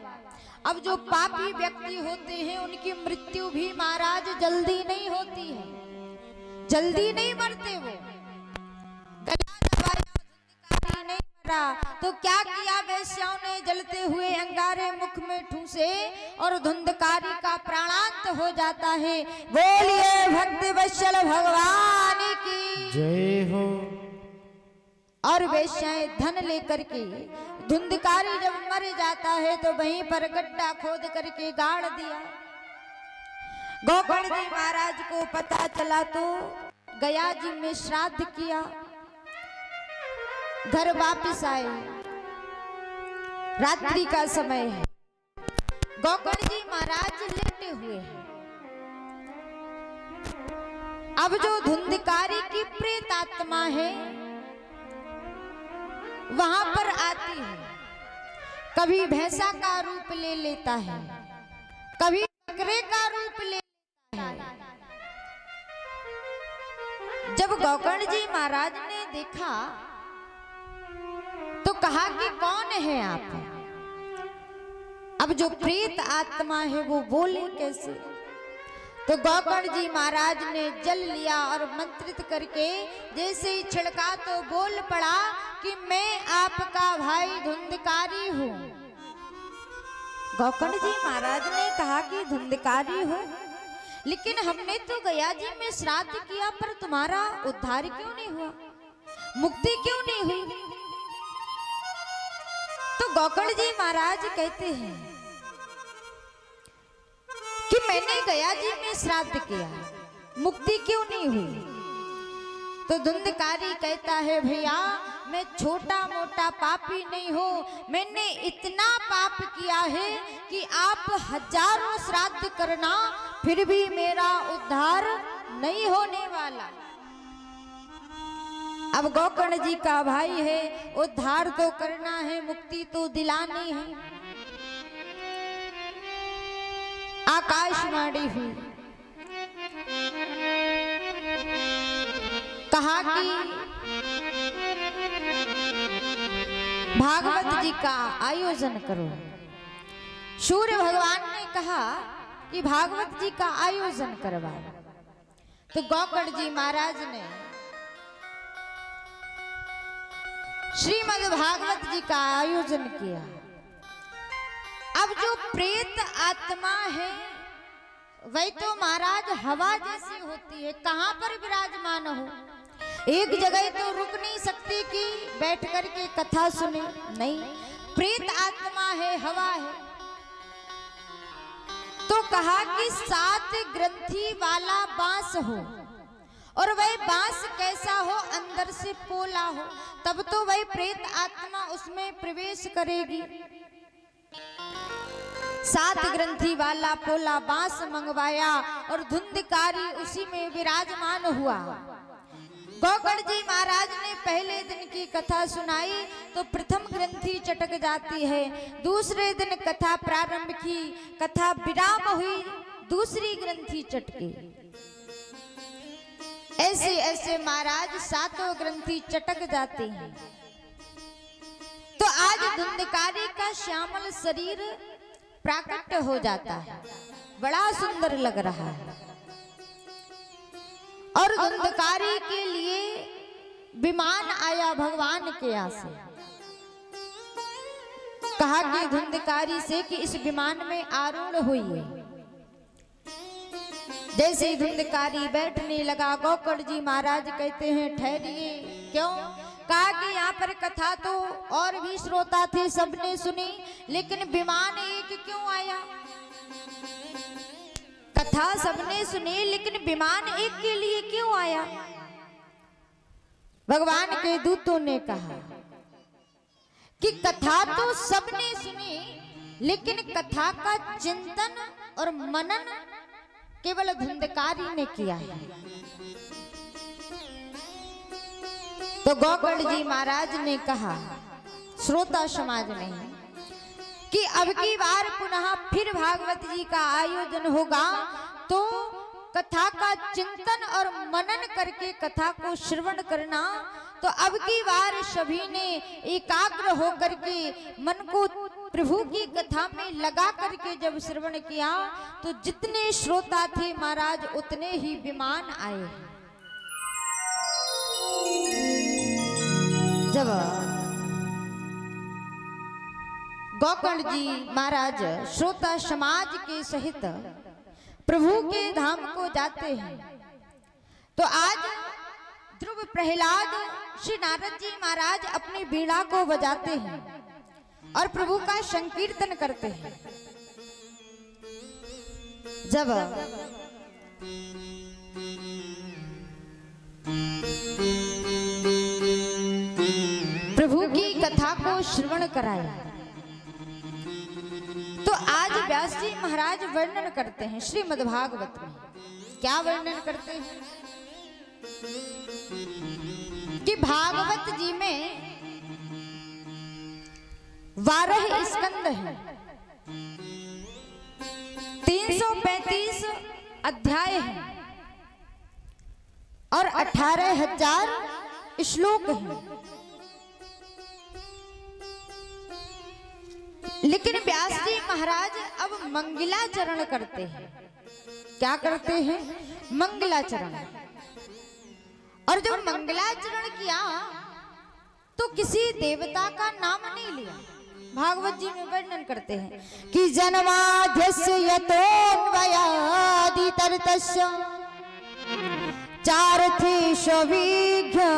अब जो पापी व्यक्ति होते हैं उनकी मृत्यु भी महाराज जल्दी नहीं होती है, जल्दी नहीं मरते वो। गला दबाया, धुंधकारी नहीं मरा। तो क्या किया वेश्याओं ने, जलते हुए अंगारे मुख में ठूसे और धुंधकारी का प्राणांत हो जाता है। बोलिए भक्त वत्सल भगवान की जय हो। और वेश्याएं धन लेकर के, धुंधकारी जब मर जाता है तो वहीं पर गड्ढा खोद करके गाड़ दिया। गोकर्ण जी महाराज को पता चला तो गया जी में श्राद्ध किया, घर वापिस आए। रात्रि का समय है, गोकर्ण जी महाराज लेटे हुए हैं। अब जो धुंधकारी की प्रेत आत्मा है वहां पर आती है, कभी भैंसा का रूप ले लेता है, कभी बकरे का रूप ले लेता है। जब गोकर्ण जी महाराज ने देखा तो कहा कि कौन है आप? अब जो प्रेत आत्मा है वो बोले कैसे? तो गोकर्ण जी महाराज ने जल लिया और मंत्रित करके जैसे ही छिड़का तो बोल पड़ा कि मैं आपका भाई धुंधकारी हूँ। गोकर्ण जी महाराज ने कहा कि धुंधकारी हो, लेकिन हमने तो गया जी में श्राद्ध किया पर तुम्हारा उद्धार क्यों नहीं हुआ, मुक्ति क्यों नहीं हुई? तो गोकर्ण जी महाराज कहते हैं कि मैंने गया जी में श्राद्ध किया, मुक्ति क्यों नहीं हुई? तो धुंधकारी कहता है भैया मैं छोटा मोटा पापी नहीं हूँ, मैंने इतना पाप किया है कि आप हजारों श्राद्ध करना फिर भी मेरा उद्धार नहीं होने वाला। अब गोकर्ण जी का भाई है, उद्धार तो करना है, मुक्ति तो दिलानी है। आकाशवाणी हुई, कहा कि भागवत जी का आयोजन करो। सूर्य भगवान ने कहा कि भागवत जी का आयोजन करवाओ। तो गोकर्ण जी महाराज ने श्रीमद् भागवत जी का आयोजन किया। अब जो प्रेत आत्मा है वही तो महाराज हवा जैसी होती है, कहां पर विराजमान हो, एक जगह तो रुक नहीं सकती कि बैठ करके कथा सुने, नहीं, प्रेत आत्मा है, हवा है। तो कहा कि 7 ग्रंथि वाला बांस हो, और वह बांस कैसा हो, अंदर से पोला हो, तब तो वह प्रेत आत्मा उसमें प्रवेश करेगी। 7 ग्रंथि वाला पोला बांस मंगवाया और धुंधकारी उसी में विराजमान हुआ। गोकर्ण जी महाराज ने पहले दिन की कथा सुनाई तो प्रथम ग्रंथि चटक जाती है, दूसरे दिन कथा प्रारंभ की, कथा विराम हुई, दूसरी ग्रंथि चटकी। ऐसे ऐसे महाराज 7 ग्रंथि चटक जाती हैं। तो आज धुंधकारी का श्यामल शरीर प्राकट हो जाता है, बड़ा सुंदर लग रहा है। और धुंधकारी के लिए विमान आया भगवान के यहाँ से, कहा कि धुंधकारी से कि इस विमान में आरूढ़ हुई। जैसे ही धुंधकारी बैठने लगा, गोकर्ण जी महाराज कहते हैं ठहरिए। क्यों? कहा कि यहाँ पर कथा तो और भी श्रोता थे, सबने सुनी, लेकिन विमान एक क्यों आया? कथा सबने सुनी लेकिन विमान एक के लिए क्यों आया? भगवान के दूतों ने कहा कि कथा तो सबने सुनी, लेकिन कथा का चिंतन और मनन केवल धुंधकारी ने किया है। तो गोकर्ण जी महाराज ने कहा श्रोता समाज में कि अब की बार पुनः फिर भागवत जी का आयोजन होगा, तो कथा का चिंतन और मनन करके कथा को श्रवण करना। तो अब की बार सभी ने एकाग्र होकर के मन को प्रभु की कथा में लगा करके जब श्रवण किया तो जितने श्रोता थे महाराज उतने ही विमान आए। जब गोकर्ण जी महाराज श्रोता समाज के सहित प्रभु के धाम को जाते हैं, तो आज ध्रुव प्रहलाद श्री नारद जी महाराज अपनी वीणा को बजाते हैं और प्रभु का संकीर्तन करते हैं। जब प्रभु की कथा को श्रवण कराया तो आज व्यास जी महाराज वर्णन करते हैं श्रीमद् भागवत में। क्या वर्णन करते हैं कि भागवत जी में 12 स्कंद हैं, 335 अध्याय हैं और 18,000 श्लोक हैं। लेकिन व्यास जी महाराज अब मंगलाचरण करते हैं। क्या करते हैं? मंगलाचरण। और जब मंगलाचरण किया तो किसी देवता का नाम नहीं लिया। भागवत जी में वर्णन करते हैं कि जन्माद्यस्य यतोऽन्वयादितरतस्य चारथेष विघ्नेश्वराटः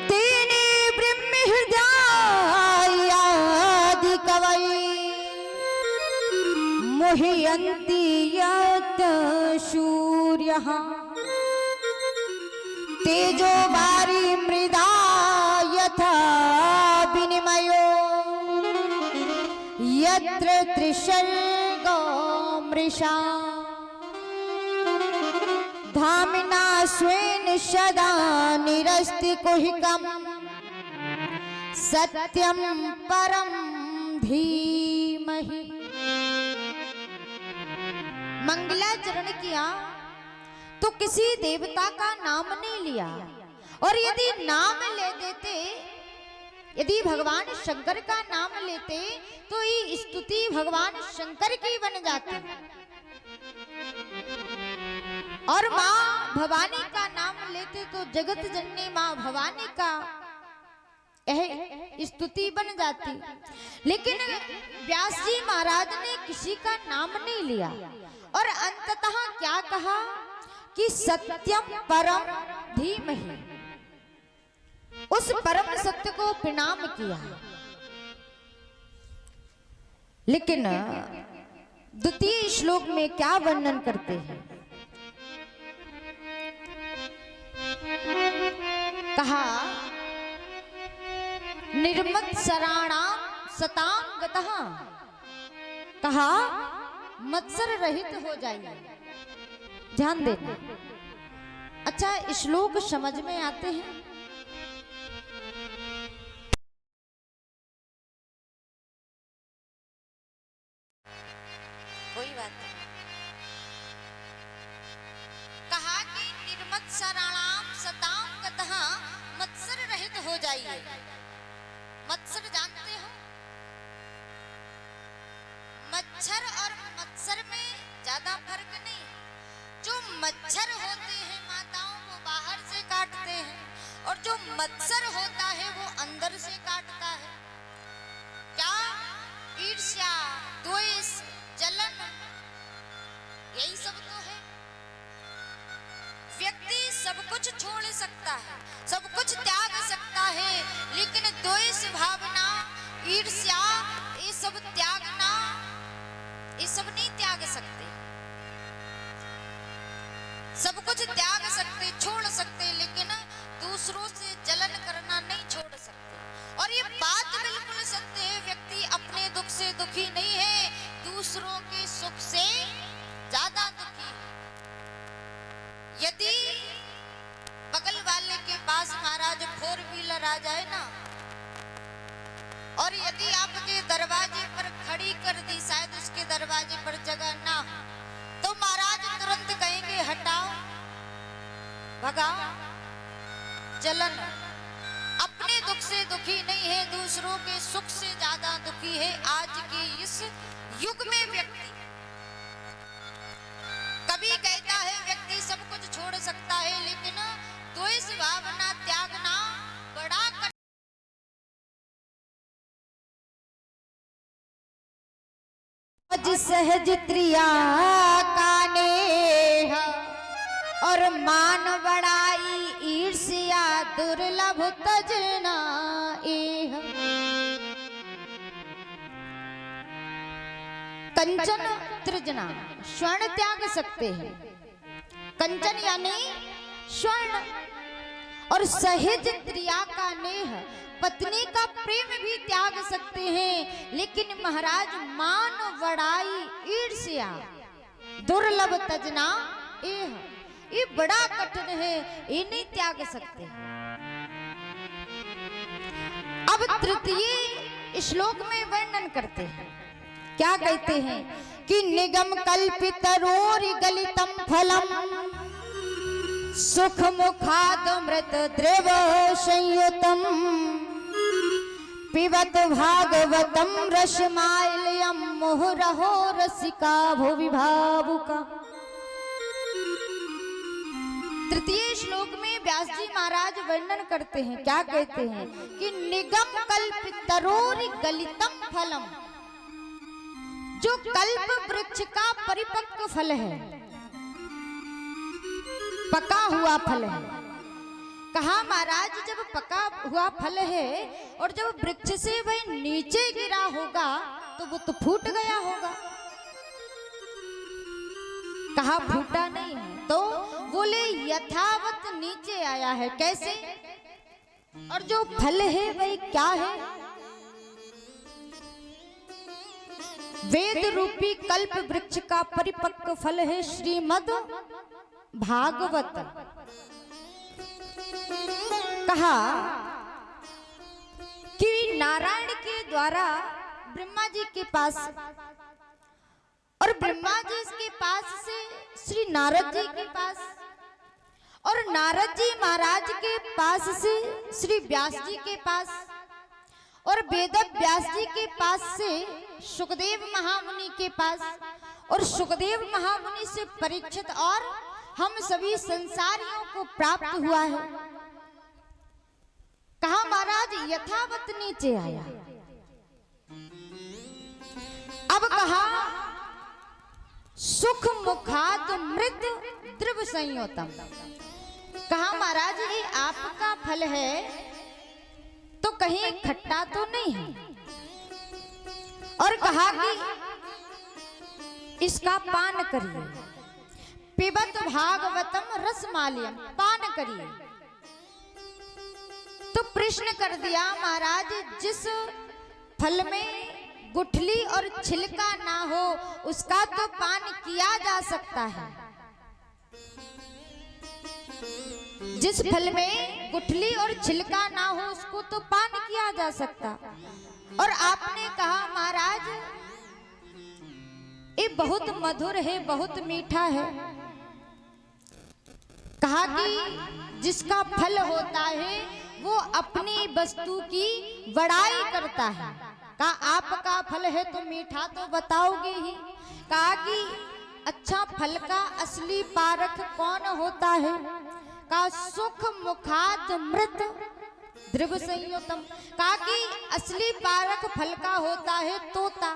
तेने ब्रह्महृदयादि कवये मुह्यन्ति यत् सूर्यः तेजो वारी मृदा यथा विनिमयो यत्र त्रिसर्गो मृषा धामिना स्वेन सदा निरस्ति कुहिकम सत्यम परम धीमहि। मंगलाचरण किया तो किसी देवता का नाम नहीं लिया, और यदि नाम ले देते, यदि भगवान शंकर का नाम लेते तो ये स्तुति भगवान शंकर की बन जाती, और माँ भवानी का नाम लेते तो जगत जननी माँ भवानी का यह स्तुति बन जाती। लेकिन व्यास जी महाराज ने किसी का नाम नहीं लिया, और अंततः क्या कहा कि सत्यम परम धीमहि, उस परम सत्य को प्रणाम किया। लेकिन द्वितीय श्लोक में क्या वर्णन करते हैं? कहा निर्मत्सराणाम सताम गतः, कहा मत्सर रहित हो जाइए। ध्यान देना। अच्छा, श्लोक समझ में आते हैं? कोई बात नहीं। कहा कि निर्मत्सराणाम सताम गतः, मत्सर रहित हो जाइए। मत्सर जानते हो? मच्छर और मत्सर में ज्यादा फर्क नहीं। जो मच्छर होते हैं माताओं वो बाहर से काटते हैं, और जो मत्सर होता है वो अंदर से काटता है। क्या? ईर्ष्या, द्वेष, जलन, यही सब तो है। व्यक्ति सब कुछ छोड़ सकता है, सब कुछ त्याग सकता है, लेकिन द्वेष भावना, ईर्ष्या, ये सब त्यागना, ये सब नहीं त्याग सकते। सब कुछ त्याग सकते, छोड़ सकते, लेकिन दूसरों से जलन करना नहीं छोड़ सकते। और ये बात बिल्कुल सत्य है। व्यक्ति अपने दुख से दुखी नहीं है, दूसरों के सुख से ज्यादा दुखी है। यदि बगल वाले के पास महाराज 4 व्हीलर आ जाए ना, और यदि आपके दरवाजे पर खड़ी कर दी, शायद उसके दरवाजे पर जगह ना हो, तो महाराज तुरंत कहेंगे हटाओ, भगाओ। जलन, अपने दुख से दुखी नहीं है, दूसरों के सुख से ज्यादा दुखी है आज के इस युग में व्यक्ति। कभी कहता है व्यक्ति सब कुछ छोड़ सकता है, लेकिन द्वेष भावना त्यागना बड़ा सहज त्रिया का नेह, और मान बड़ाई ईर्ष्या दुर्लभ तजना एह। कंचन तृजना, स्वर्ण त्याग सकते हैं। कंचन यानी स्वर्ण, और सहज त्रिया का नेह, पत्नी का प्रेम भी त्याग सकते हैं, लेकिन महाराज मान बड़ाई ईर्ष्या दुर्लभ तजना एह, ये बड़ा कठिन है, ये नहीं त्याग सकते। अब तृतीय श्लोक में वर्णन करते हैं, क्या कहते हैं कि निगम कल्पितरोरि गलितम फलम सुख मुखादमृत द्रव संयुतम पिबत भागवतम रसमालयम मुहुरहो रसिका भुवि भावुका। तृतीय श्लोक में व्यास जी महाराज वर्णन करते हैं, क्या कहते हैं कि निगम कल्पितरोरि गलितम फलम, जो कल्प वृक्ष का परिपक्व फल है, पका हुआ फल है। कहा महाराज जब पका हुआ फल है और जब वृक्ष से वह नीचे गिरा होगा तो वो तो फूट गया होगा। कहा फूटा नहीं है, तो बोले यथावत नीचे आया है। कैसे? और जो फल है वही क्या है? वेद रूपी कल्प वृक्ष का परिपक्व फल है श्रीमद् भागवत कहा कि नारायण के द्वारा ब्रह्मा जी के पास और ब्रह्मा जी के पास से श्री नारद जी के पास और नारद जी महाराज के पास से श्री व्यास जी के पास और वेद व्यास जी के पास से सुखदेव महामुनि के पास और सुखदेव महामुनि से परीक्षित और हम सभी संसारियों को प्राप्त हुआ है। कहा महाराज यथावत नीचे आया। अब कहा सुख मुखात मृत द्रव संयोतम। कहा महाराज ये आपका फल है तो कहीं खट्टा तो नहीं है। और कहा कि इसका पान करिए, पिबत भागवतम रसमालियम, पान करिए। तो प्रश्न कर दिया महाराज जिस फल में गुठली और छिलका ना हो उसका तो पान किया जा सकता है। जिस फल में गुठली और छिलका ना हो उसको तो पान किया जा सकता। और आपने कहा महाराज ये बहुत मधुर है, बहुत मीठा है। कहा कि जिसका फल होता है वो अपनी वस्तु की बड़ाई करता है। कहा आपका फल है तो मीठा तो बताओगे ही। कहा कि अच्छा फल का असली पारख कौन होता है? कहा सुख मुखात मृत द्रव संयोतम। कहा कि असली पारख फल का होता है तोता।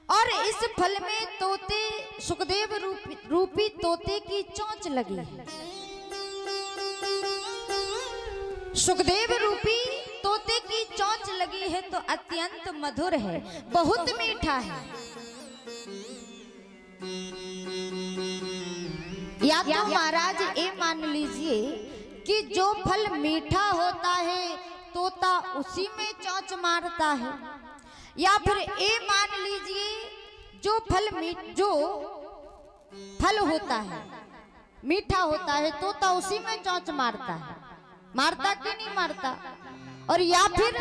और इस फल में तोते सुखदेव रूपी तोते की चोंच लगी है। सुखदेव रूपी तोते की चोंच लगी है तो अत्यंत मधुर है, बहुत मीठा है। या तो महाराज ये मान लीजिए कि जो फल मीठा होता है तोता उसी में चोंच मारता है, या फिर ये मान लीजिए जो फल होता है मीठा होता है तोता उसी में चोंच मारता है। मारता कि नहीं मारता? और या फिर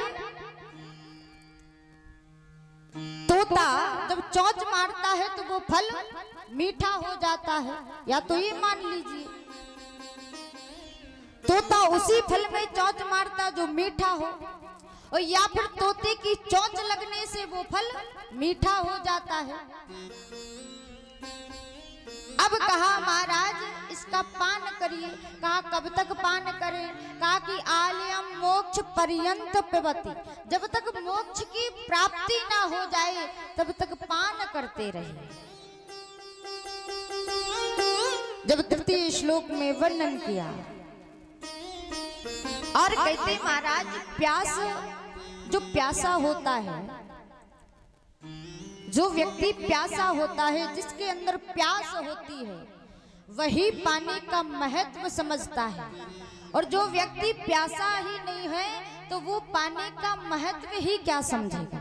तोता जब चोंच मारता है तो वो फल मीठा हो जाता है। या तो ये मान लीजिए तोता उसी फल में चोंच मारता जो मीठा हो, और या फिर तोते की चोंच लगने से वो फल मीठा हो जाता है। अब कहा महाराज इसका पान करिए। कहा कब तक पान करें? कहा कि आलयम मोक्ष पर्यंत पिबति, जब तक मोक्ष की प्राप्ति ना हो जाए तब तक पान करते रहे। जब तृतीय श्लोक में वर्णन किया और कहते महाराज प्यास, जो प्यासा होता है, जो व्यक्ति प्यासा होता है, जिसके अंदर प्यास होती है वही पानी का महत्व समझता है। और जो व्यक्ति प्यासा ही नहीं है तो वो पानी का महत्व ही क्या समझेगा।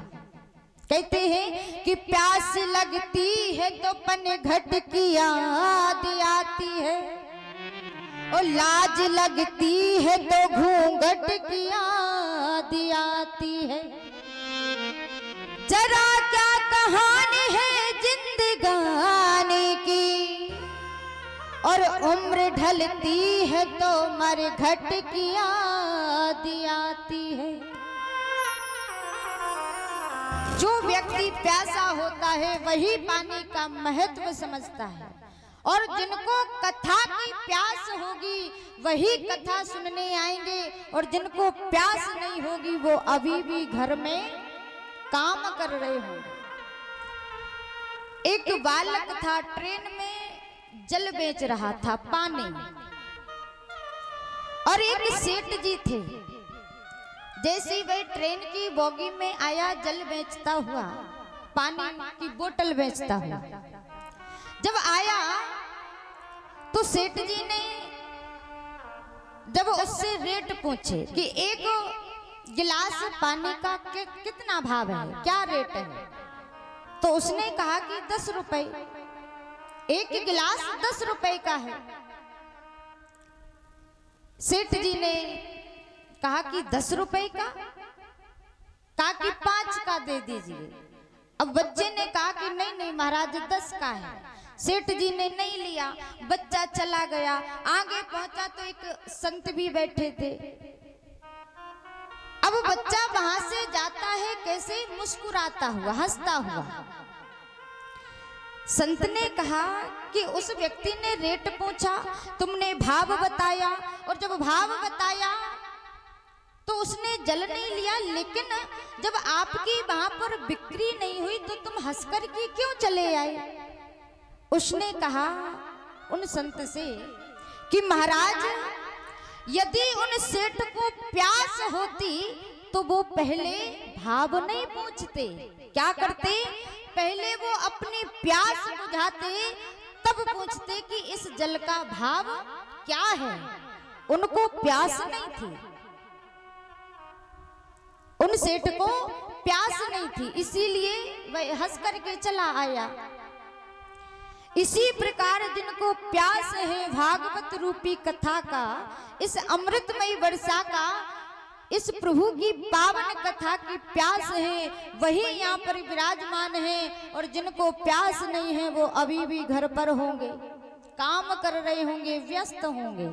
कहते हैं कि प्यास लगती है तो पन घट की याद आती है, और लाज लगती है तो घूंघट की याद आती है। जरा क्या कहानी है जिंदगानी की, और उम्र ढलती है तो मरघट की याद आती है। जो व्यक्ति प्यासा होता है वही पानी का महत्व समझता है, और जिनको कथा की प्यास होगी वही कथा सुनने आएंगे, और जिनको प्यास नहीं होगी वो अभी भी घर में काम कर रहे होंगे। एक बालक था ट्रेन में जल बेच रहा था, पानी, और एक सेठ जी थे। जैसे ही वह ट्रेन की बोगी में आया जल बेचता हुआ, पानी की बोतल बेचता हुआ, जब आया तो सेठ जी ने जब उससे रेट पूछे कि एक गिलास पानी का कितना भाव है, क्या रेट है, तो उसने कहा कि 10 रुपए। एक गिलास 10 रुपए का है। सेठ जी ने कहा कि 10 रुपए का, कहा कि 5 का दे दीजिए। अब बच्चे ने कहा कि नहीं नहीं महाराज 10 का है। सेठ जी ने नहीं लिया, बच्चा चला गया। आगे पहुंचा तो एक संत भी बैठे थे। अब बच्चा वहां से जाता है कैसे, मुस्कुराता हुआ, हंसता हुआ। संत ने कहा कि उस व्यक्ति ने रेट पूछा, तुमने भाव बताया, और जब भाव बताया तो उसने जल नहीं लिया, लेकिन जब आपकी वहां पर बिक्री नहीं हुई तो तुम हंसकर के क्यों चले आए? उसने कहा उन संत से कि महाराज, यदि उन सेठ को प्यास होती तो वो पहले भाव नहीं पूछते। क्या करते? पहले वो अपनी प्यास बुझाते, तब पूछते कि इस जल का भाव क्या है। उनको प्यास नहीं थी, उन सेठ को प्यास नहीं थी, इसीलिए वह हंस करके चला आया। इसी प्रकार जिनको प्यास है भागवत रूपी कथा का, इस अमृतमयी वर्षा का, इस प्रभु की पावन कथा की प्यास है, वही यहाँ पर विराजमान है। और जिनको प्यास नहीं है वो अभी भी घर पर होंगे, काम कर रहे होंगे, व्यस्त होंगे।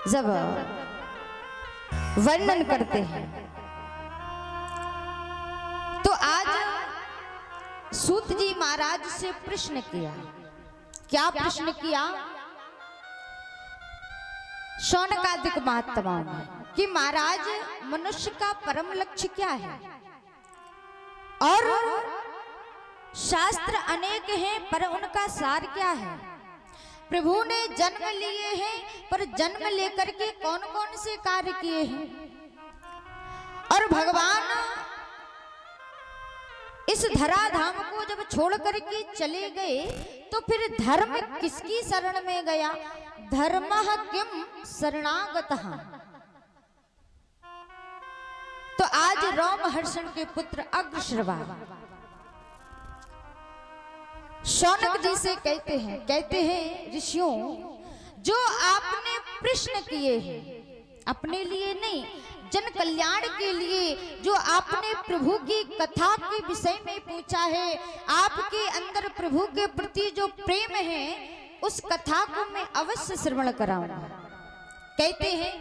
जब वर्णन करते हैं तो आज सूत जी महाराज से प्रश्न किया। क्या प्रश्न किया? शौनकादिक महात्माओं ने कि महाराज, मनुष्य का परम लक्ष्य क्या है? और शास्त्र अनेक हैं पर उनका सार क्या है? प्रभु ने जन्म लिए हैं पर जन्म लेकर के कौन कौन से कार्य किए हैं? और भगवान इस धराधाम को जब छोड़ करके चले गए तो फिर धर्म किसकी शरण में गया? धर्मः किम शरणागतः। तो आज रोमहर्षण के पुत्र अग्रश्रवा शौनक जी से कहते हैं ऋषियों, जो आपने प्रश्न किए हैं अपने लिए नहीं, जन कल्याण के लिए, जो आपने प्रभु की कथा के विषय में पूछा है, आपके अंदर प्रभु के प्रति जो प्रेम है, उस कथा को मैं अवश्य श्रवण कराऊंगा। कहते हैं,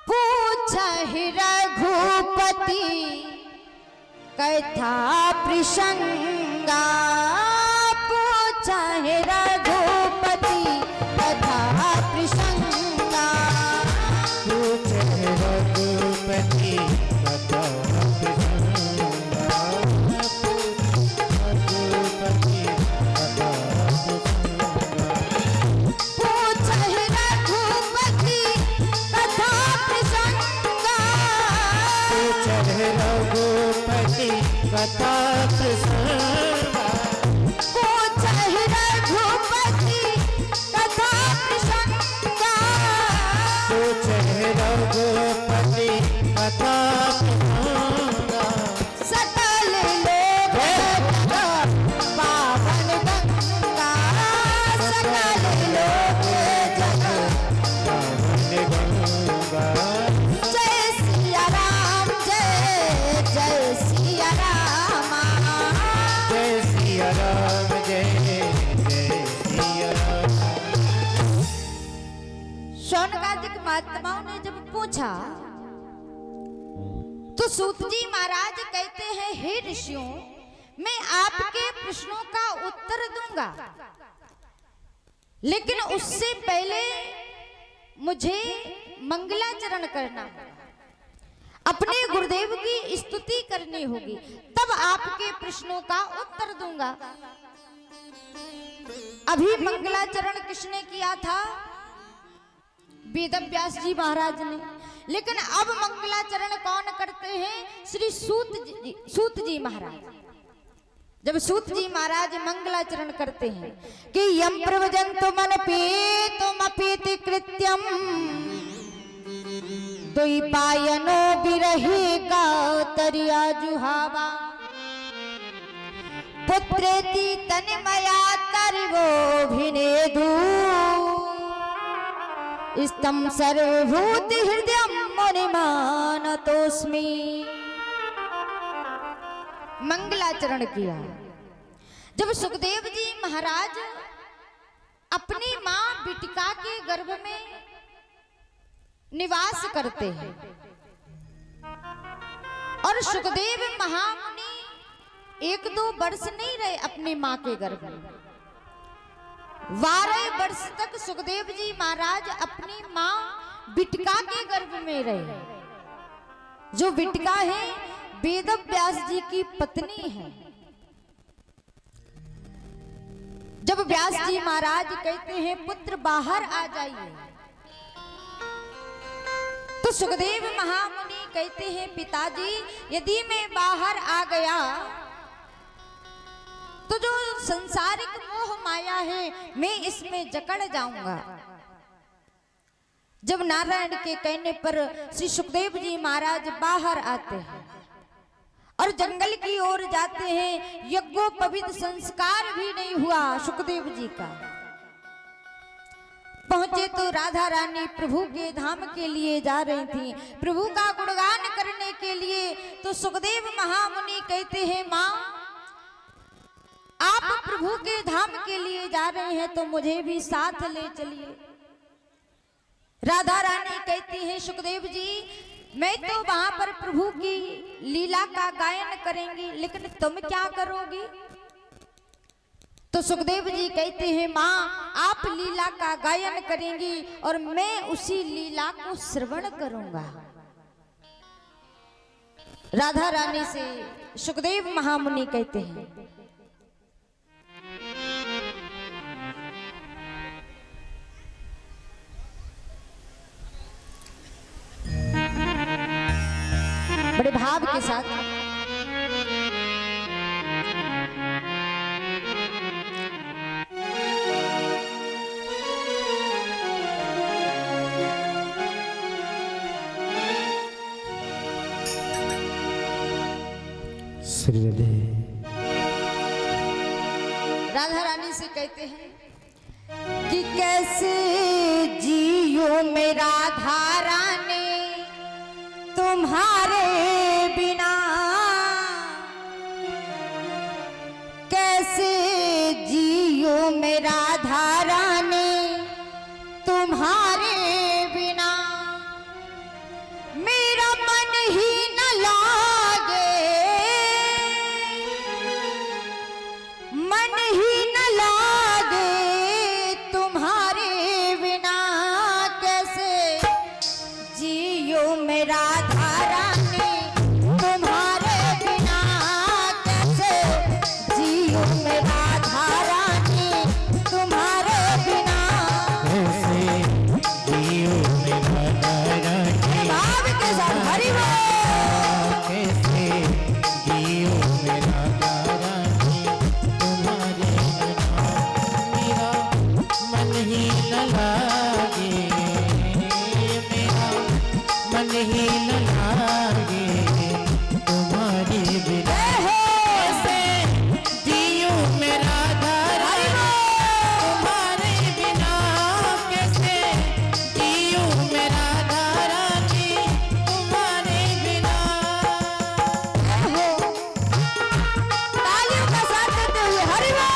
पूछा ही रघुपति कथा प्रसंगा, पूछा है रघुपति कथा प्रसंगा, पूछे रघुपति कथा प्रसंगा, रघुपति कथा प्रसंगा, पूछा है रघुपति कथा प्रसंगा, पूछे रघुपति कथा प्रसंगा, पूछा है रघुपति कथा प्रसंगा, पूछे रघुपति कथा प्रसंगा, सकल लोक पावन गंगा, सकल लोक पावन गंगा, जय सिया राम, जय जय सिया राम, जय सिया राम, जय जय सिया राम। शौनकादिक महात्माओं ने जब पूछा तो सूत जी महाराज कहते हैं, हे ऋषियों, मैं आपके प्रश्नों का उत्तर दूंगा, लेकिन उससे पहले मुझे मंगलाचरण करना होगा, अपने गुरुदेव की स्तुति करनी होगी, तब आपके प्रश्नों का उत्तर दूंगा। अभी मंगलाचरण किसने किया था? वेदव्यास जी महाराज ने। लेकिन अब मंगलाचरण कौन करते हैं? श्री सूत जी महाराज। जब सूत जी महाराज मंगलाचरण करते हैं कि यम प्रवजन्तु मन पीतुमपीति कृत्यम द्वैपायनो विरहे गातरिया जुहावा, पुत्रेति तन्मया तरिवो भिनेदु स्तम सर्वभूति हृदयं मुनिमानतोस्मि। मंगलाचरण किया। जब सुखदेव जी महाराज अपनी मां बिटिका के गर्भ में निवास करते हैं और सुखदेव महामुनि 1-2 वर्ष नहीं रहे अपनी मां के गर्भ में, 12 वर्ष तक सुखदेव जी महाराज अपनी मां बिटिका के गर्भ में रहे। जो बिटिका है वेद व्यास जी की पत्नी है। जब व्यास जी महाराज कहते हैं पुत्र बाहर आ जाइए, तो सुखदेव महामुनि कहते हैं पिताजी यदि मैं बाहर आ गया तो जो संसारिक मोह माया है मैं इसमें जकड़ जाऊंगा। जब नारायण के कहने पर श्री सुखदेव जी महाराज बाहर आते हैं और जंगल की ओर जाते हैं। यज्ञोपवीत संस्कार भी नहीं हुआ सुखदेव जी का। पहुंचे तो राधा रानी प्रभु के धाम के लिए जा रही थी, प्रभु का गुणगान करने के लिए। तो सुखदेव महामुनि कहते हैं मां आप प्रभु के धाम के लिए जा रहे हैं तो मुझे भी साथ ले चलिए। राधा रानी कहती है सुखदेव जी मैं तो वहां पर प्रभु की लीला का गायन करेंगी, लेकिन तुम क्या करोगी? तो सुखदेव जी कहते हैं मां आप लीला का गायन करेंगी और मैं उसी लीला को श्रवण करूंगा। राधा रानी से सुखदेव महामुनि कहते हैं बड़े भाव के साथ राधा रानी से कहते हैं कि कैसे जियो मैं राधा रानी तुम्हारे बिना, कैसे जियो मैं राधा रानी तुम्हारे बिना, मेरा मन ही न लागे, मन ही न लागे तुम्हारे बिना, कैसे जियो मैं राधा रानी तुम्हारे बिना, कैसे जियो मैं राधा रानी तुम्हारे बिना, कैसे जियो मैं राधा रानी भाव के साथ हरि बोल। कैसे जियो मैं राधा रानी तुम्हारे बिना, मेरा मन ही न लागे, मेरा मन ही न लागे तुम्हारे बिना, कैसे जियो मैं राधा रानी तुम्हारे बिना, कैसे जियो मैं राधा रानी तुम्हारे बिना। तालियों का साथ देते हुए हरि बोल।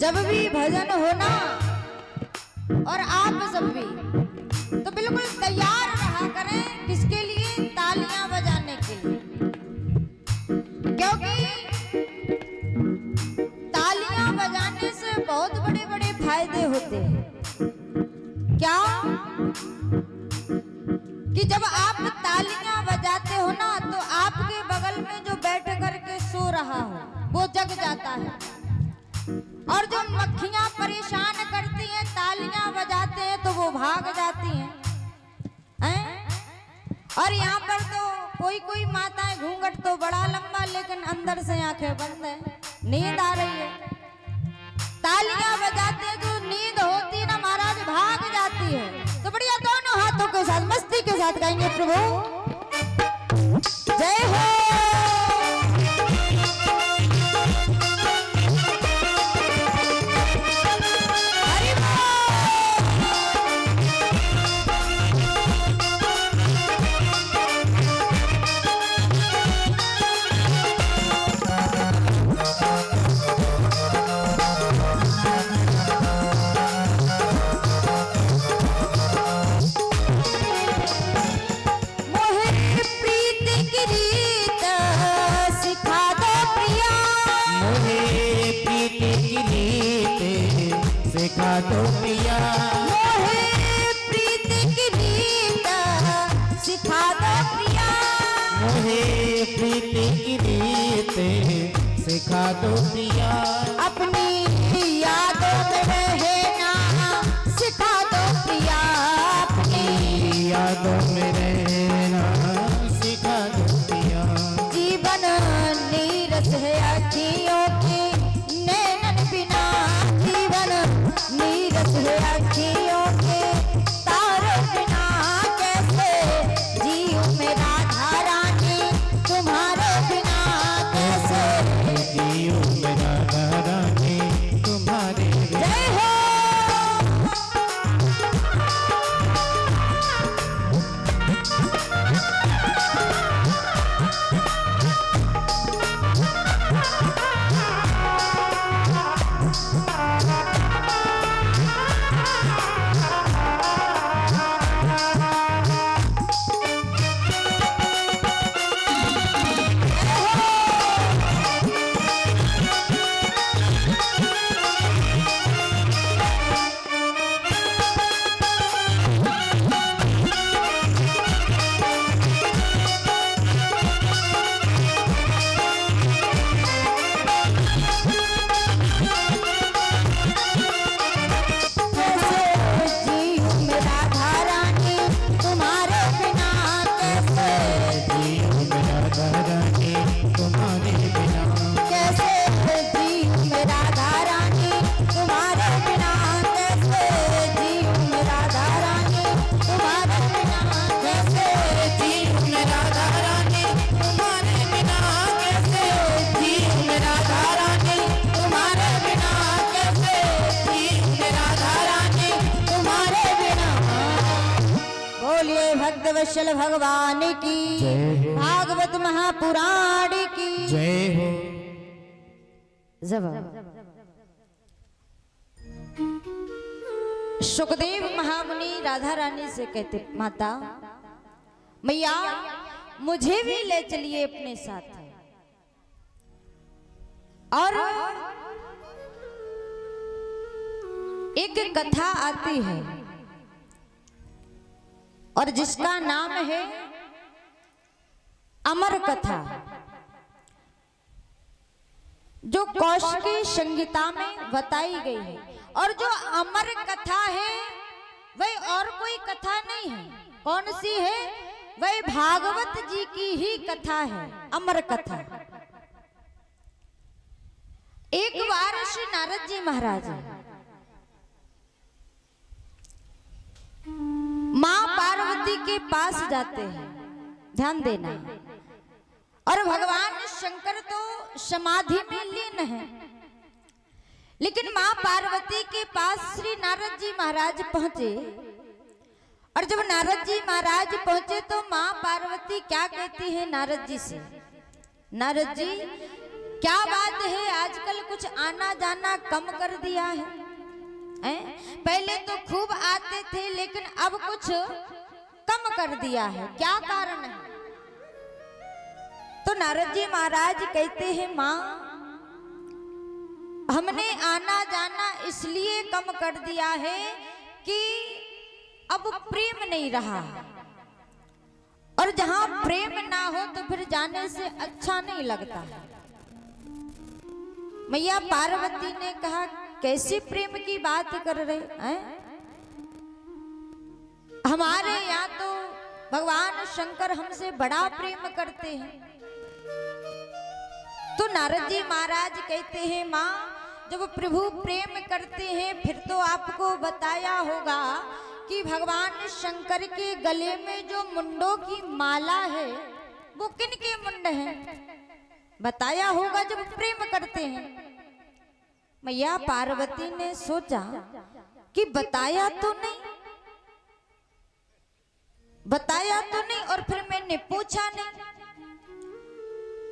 जब भी भजन हो ना, और आप सब भी तो बिल्कुल तैयार रहा करें, किसके लिए? तालियां बजाने के लिए। क्योंकि तालियां बजाने से बहुत बड़े बड़े फायदे होते हैं। क्या? कि जब आप तालियां बजाते हो ना, तो आपके बगल में जो बैठ करके सो रहा हो वो जग जाता है, और जो मक्खियां परेशान करती हैं तालियां बजाते हैं तो वो भाग जाती हैं, हैं? और यहाँ पर तो कोई कोई माताएं घूंघट तो बड़ा लंबा, लेकिन अंदर से आंखें बंद है, नींद आ रही है। तालियां बजाते हैं, जो नींद होती है ना महाराज भाग जाती है। तो बढ़िया दोनों हाथों के साथ मस्ती के साथ गाएंगे प्रभु जय हो। सिखा दो पिया, मोहे प्रीति की रीत सिखा दो प्रिया, मोहे प्रीति की रीत सिखा दो पिया, अपनी यादों में रहना सिखा दो प्रिया, अपनी यादों में रहना सिखा दो पिया। जीवन नीरस है अखियों की नैनन बिना, जीवन नीरस है अखियों के तारे बिना, कैसे जीऊं मैं राधा रानी तुम्हारे बिना, कैसे जीऊं मैं राधा रानी तुम्हारे बिना। जय हो। वत्सल भगवान की जय हो। भागवत महापुराण की जय हो। जवाब सुखदेव महामुनि राधा रानी से कहते, माता मैया मुझे भी ले चलिए अपने साथ। और एक कथा आती है और जिसका नाम है अमर कथा, जो कौशिकी संहिता में बताई गई है। और जो अमर कथा है वह और कोई कथा नहीं है। कौन सी है? वह भागवत जी की ही कथा है, अमर कथा। एक बार श्री नारद जी महाराज मां पार्वती के पास जाते हैं, ध्यान देना। और भगवान शंकर तो समाधि में लीन है, लेकिन मां पार्वती के पास श्री नारद जी महाराज पहुंचे। और जब नारद जी महाराज पहुंचे तो मां पार्वती क्या कहती है नारद जी से, नारद जी क्या बात है, आजकल कुछ आना जाना कम कर दिया है, पहले तो खूब आते थे लेकिन अब कुछ कम कर दिया है, क्या कारण है? तो नारद जी महाराज कहते हैं माँ, हमने आना जाना इसलिए कम कर दिया है कि अब प्रेम नहीं रहा, और जहां प्रेम ना हो तो फिर जाने से अच्छा नहीं लगता। मैया पार्वती ने कहा, कैसे प्रेम की बात कर रहे हैं? हमारे यहाँ तो भगवान शंकर हमसे बड़ा प्रेम करते हैं। तो नारद जी महाराज कहते हैं माँ, जब प्रभु प्रेम करते हैं फिर तो आपको बताया होगा कि भगवान शंकर के गले में जो मुंडों की माला है वो किन के मुंड हैं? बताया होगा जब प्रेम करते हैं। मैया पार्वती ने सोचा कि बताया तो नहीं, और फिर मैंने पूछा नहीं।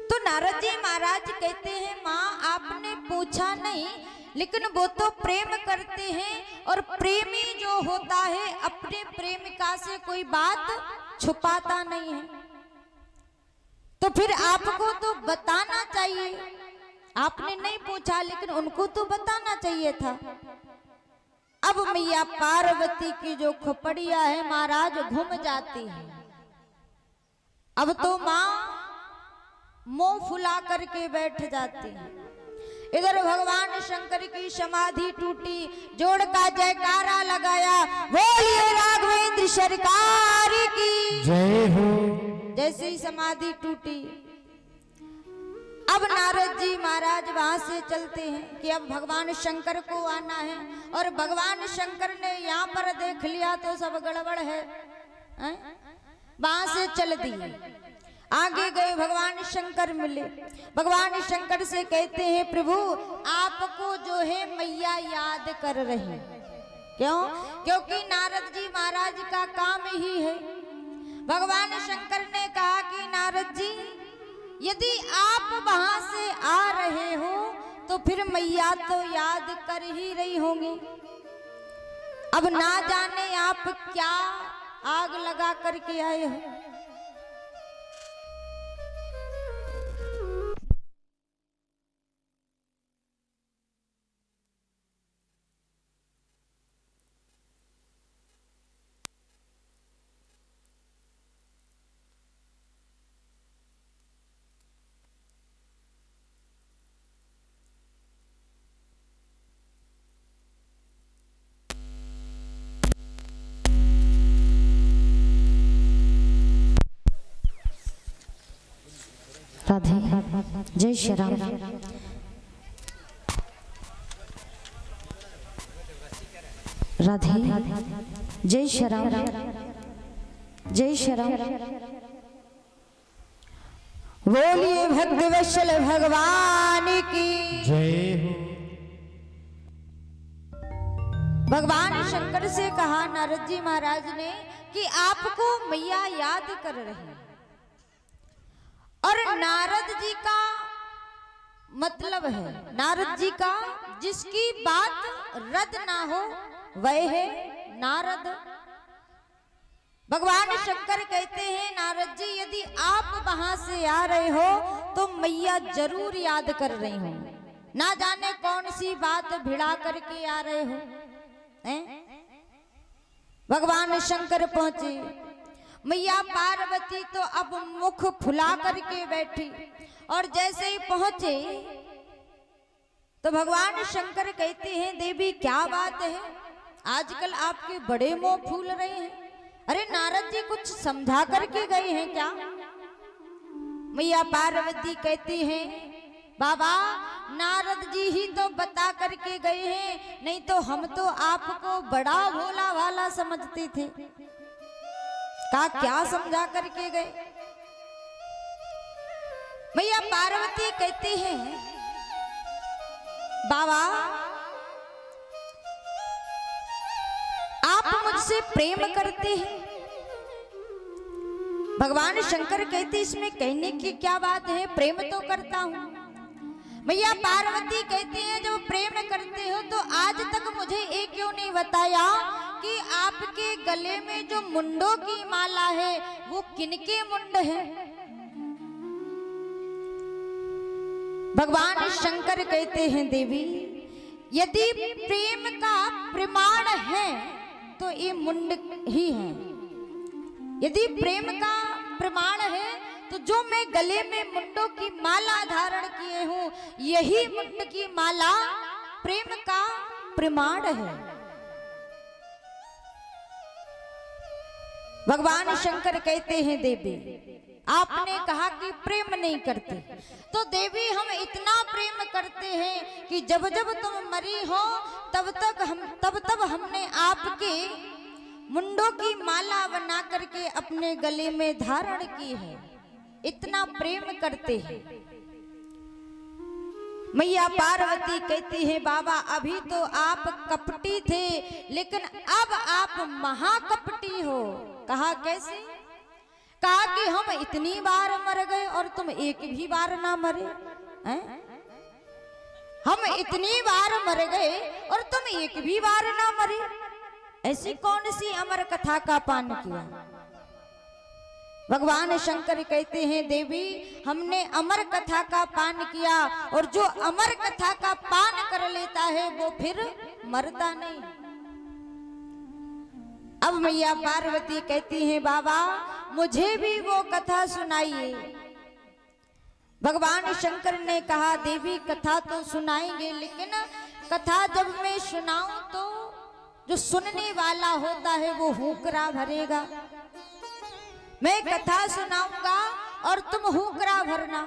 तो नारद जी महाराज कहते हैं माँ, आपने पूछा नहीं, लेकिन वो तो प्रेम करते हैं, और प्रेमी जो होता है अपने प्रेमिका से कोई बात छुपाता नहीं है। तो फिर आपको तो बताना चाहिए, आपने नहीं पूछा लेकिन उनको तो बताना चाहिए था। अब मैया पार्वती की जो खोपड़िया है महाराज घूम जाती है। अब तो माँ मुंह फुला करके बैठ जाती है। इधर भगवान शंकर की समाधि टूटी, जोड़ का जयकारा लगाया, बोलिए राघवेंद्र सरकार की जय हो। जैसे ही समाधि टूटी, अब नारद जी महाराज वहां से चलते हैं कि अब भगवान शंकर को आना है, और भगवान शंकर ने यहाँ पर देख लिया तो सब गड़बड़ है, वहां से चल दिए। आगे गए, भगवान शंकर मिले, भगवान शंकर से कहते हैं प्रभु आपको जो है मैया याद कर रही। क्यों? क्योंकि नारद जी महाराज का काम ही है। भगवान शंकर ने कहा कि नारद जी यदि आप वहां से आ रहे हो तो फिर मैया तो याद कर ही रही होंगी। अब ना जाने आप क्या आग लगा करके आए हो। राधे जय श्री राम। राधे जय श्री राम। जय श्री राम। बोलिए भक्त वत्सल भगवान की जय हो। भगवान शंकर से कहा नारद जी महाराज ने कि आपको मैया याद कर रही है, और नारद जी का मतलब है, नारद जी का जिसकी बात रद्द ना हो वह है नारद। भगवान शंकर कहते हैं नारद जी यदि आप वहां से आ रहे हो तो मैया जरूर याद कर रही हो, ना जाने कौन सी बात भिड़ा करके आ रहे हो। भगवान शंकर पहुंचे, मैया पार्वती तो अब मुख फुला करके बैठी, और जैसे ही पहुंचे तो भगवान शंकर कहते हैं देवी क्या बात है, आजकल आपके बड़े मुंह फूल रहे हैं। अरे नारद जी कुछ समझा करके गए हैं क्या? मैया पार्वती कहती हैं बाबा नारद जी ही तो बता करके गए हैं, नहीं तो हम तो आपको बड़ा भोला भाला समझते थे। का क्या समझा करके गए? मैया पार्वती कहती हैं बाबा आप मुझसे प्रेम करते हैं। भगवान शंकर कहते इसमें कहने की क्या बात है, प्रेम तो करता हूं, मैया पार्वती कहती हैं जब प्रेम करते हो तो आज तक मुझे ये क्यों नहीं बताया कि आपके गले में जो मुंडों की माला है वो किनके मुंड है। भगवान शंकर कहते हैं देवी यदि प्रेम का प्रमाण है तो ये मुंड ही है। यदि प्रेम का प्रमाण है तो जो मैं गले में मुंडों की माला धारण किए हूं यही मुंड की माला प्रेम का प्रमाण है। भगवान शंकर कहते हैं देवी आपने कहा कि प्रेम नहीं करते तो देवी हम इतना प्रेम करते हैं कि जब जब तुम मरी हो तब हमने आपके मुंडों की माला बना करके अपने गले में धारण की है। इतना प्रेम करते हैं। मैया पार्वती कहती है बाबा अभी तो आप कपटी थे लेकिन अब आप महाकपटी हो। कहा कैसे? कहा कि हम इतनी बार मर गए और तुम एक भी बार ना मरे हैं? हम इतनी बार मर गए और तुम एक भी बार ना मरे। ऐसी कौन सी अमर कथा का पान किया? भगवान शंकर कहते हैं देवी हमने अमर कथा का पान किया और जो अमर कथा का पान कर लेता है वो फिर मरता नहीं। अब मैया पार्वती कहती हैं बाबा मुझे भी वो कथा सुनाइए। भगवान शंकर ने कहा देवी कथा तो सुनाएंगे लेकिन कथा जब मैं सुनाऊं तो जो सुनने वाला होता है वो हुंकरा भरेगा। मैं कथा सुनाऊंगा और तुम हुंकरा भरना।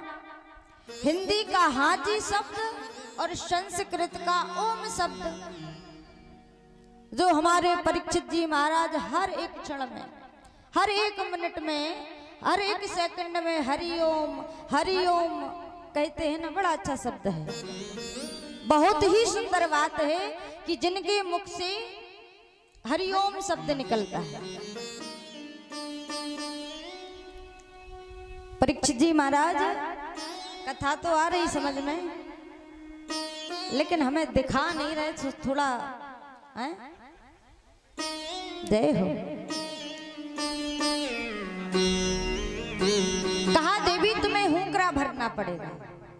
हिंदी का हाजी शब्द और संस्कृत का ओम शब्द जो हमारे परीक्षित जी महाराज हर एक क्षण में हर एक मिनट में हर एक सेकंड में हरिओम कहते हैं ना, बड़ा अच्छा शब्द है। बहुत ही सुंदर बात है कि जिनके मुख से हरिओम शब्द निकलता है। परीक्षित जी महाराज कथा तो आ रही समझ में लेकिन हमें दिखा नहीं रहे तो थोड़ा जय हो। कहा देवी तुम्हें हुंकरा भरना पड़ेगा।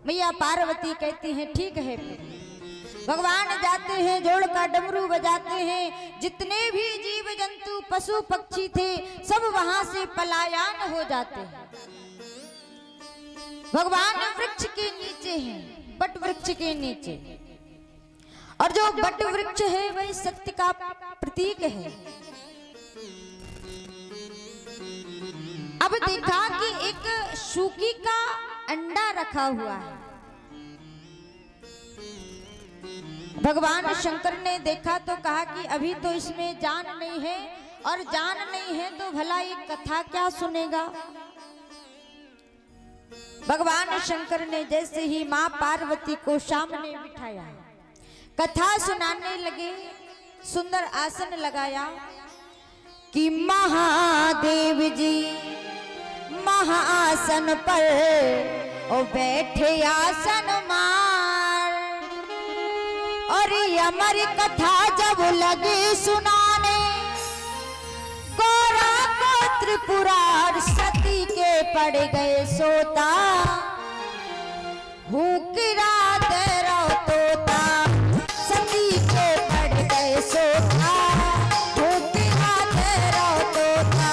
मैया पार्वती कहती हैं ठीक है। भगवान जाते हैं जोड़ का डमरू बजाते हैं। जितने भी जीव जंतु पशु पक्षी थे सब वहां से पलायन हो जाते हैं। भगवान वृक्ष के नीचे हैं, बट वृक्ष के नीचे, और जो बट वृक्ष है वही सत्य का प्रतीक है। अब देखा कि एक शूकी का अंडा रखा हुआ है। भगवान शंकर ने देखा तो कहा कि अभी तो इसमें जान नहीं है और जान नहीं है तो भला ये कथा क्या सुनेगा। भगवान शंकर ने जैसे ही मां पार्वती को सामने बिठाया कथा सुनाने लगे। सुंदर आसन लगाया कि महादेव जी महाआसन पर ओ बैठे आसन मार, और अमर कथा जब लगे सुनाने गोरा को त्रिपुरार सती के पड़ गए सोता, हुकरा तेरा तोता सती के पड़ गए सोता, हुकरा तेरा तोता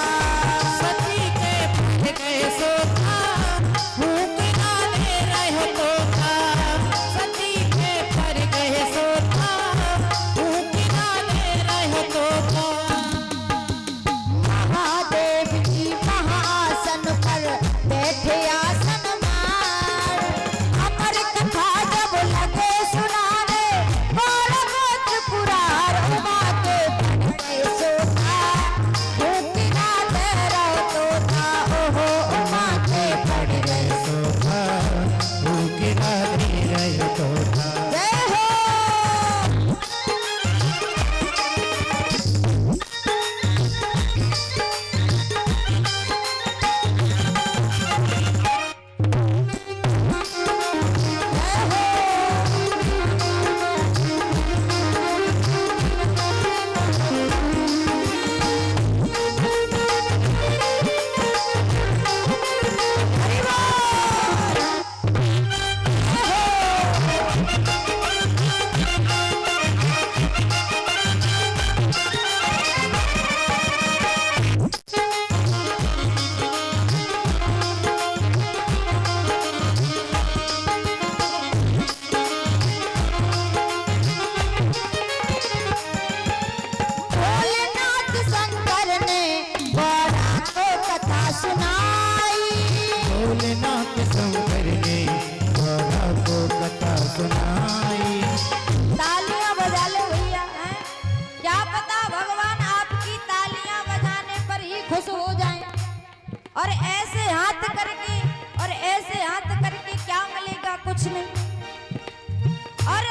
सती के पड़ गए सोता, हुकरा ले रहे तोता सती के पड़ गए सोता, हुकरा ले रहे तोता। महादेव जी महाआसन पर बैठे आसन मार, अमर कथा और ऐसे हाथ करके क्या मिलेगा? कुछ नहीं। और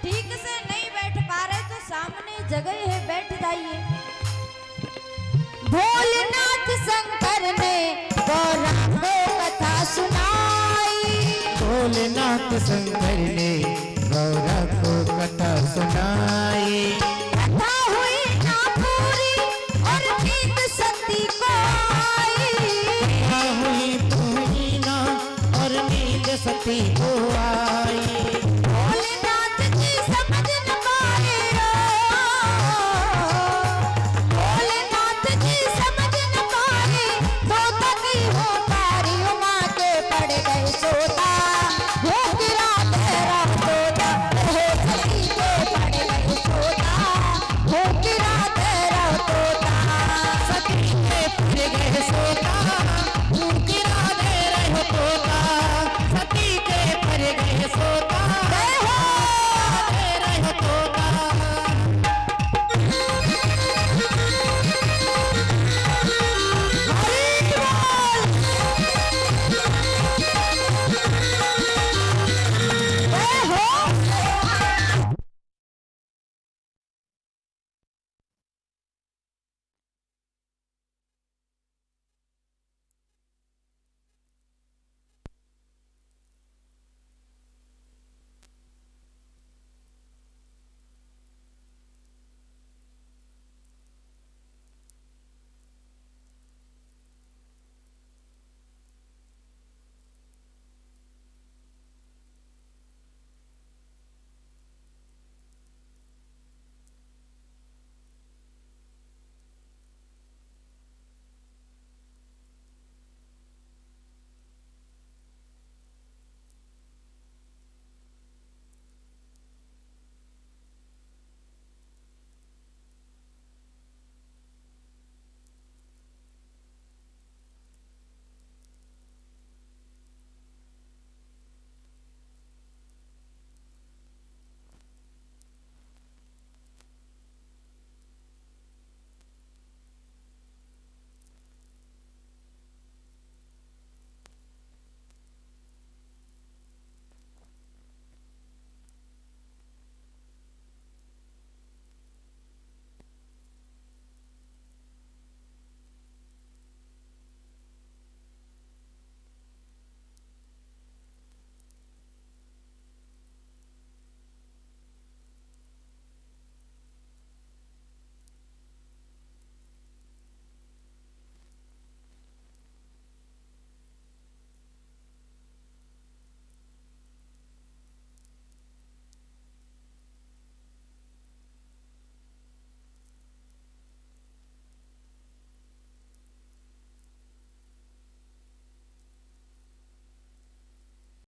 ठीक से नहीं बैठ पा रहे तो सामने जगह है, बैठ जाइए। भोलेनाथ शंकर ने गौरा को कथा सुनाई, भोलेनाथ शंकर ने गौरा को कथा सुनाई। कथा हुई ना पूरी और नींद सती को आई, हुई ना और नींद सती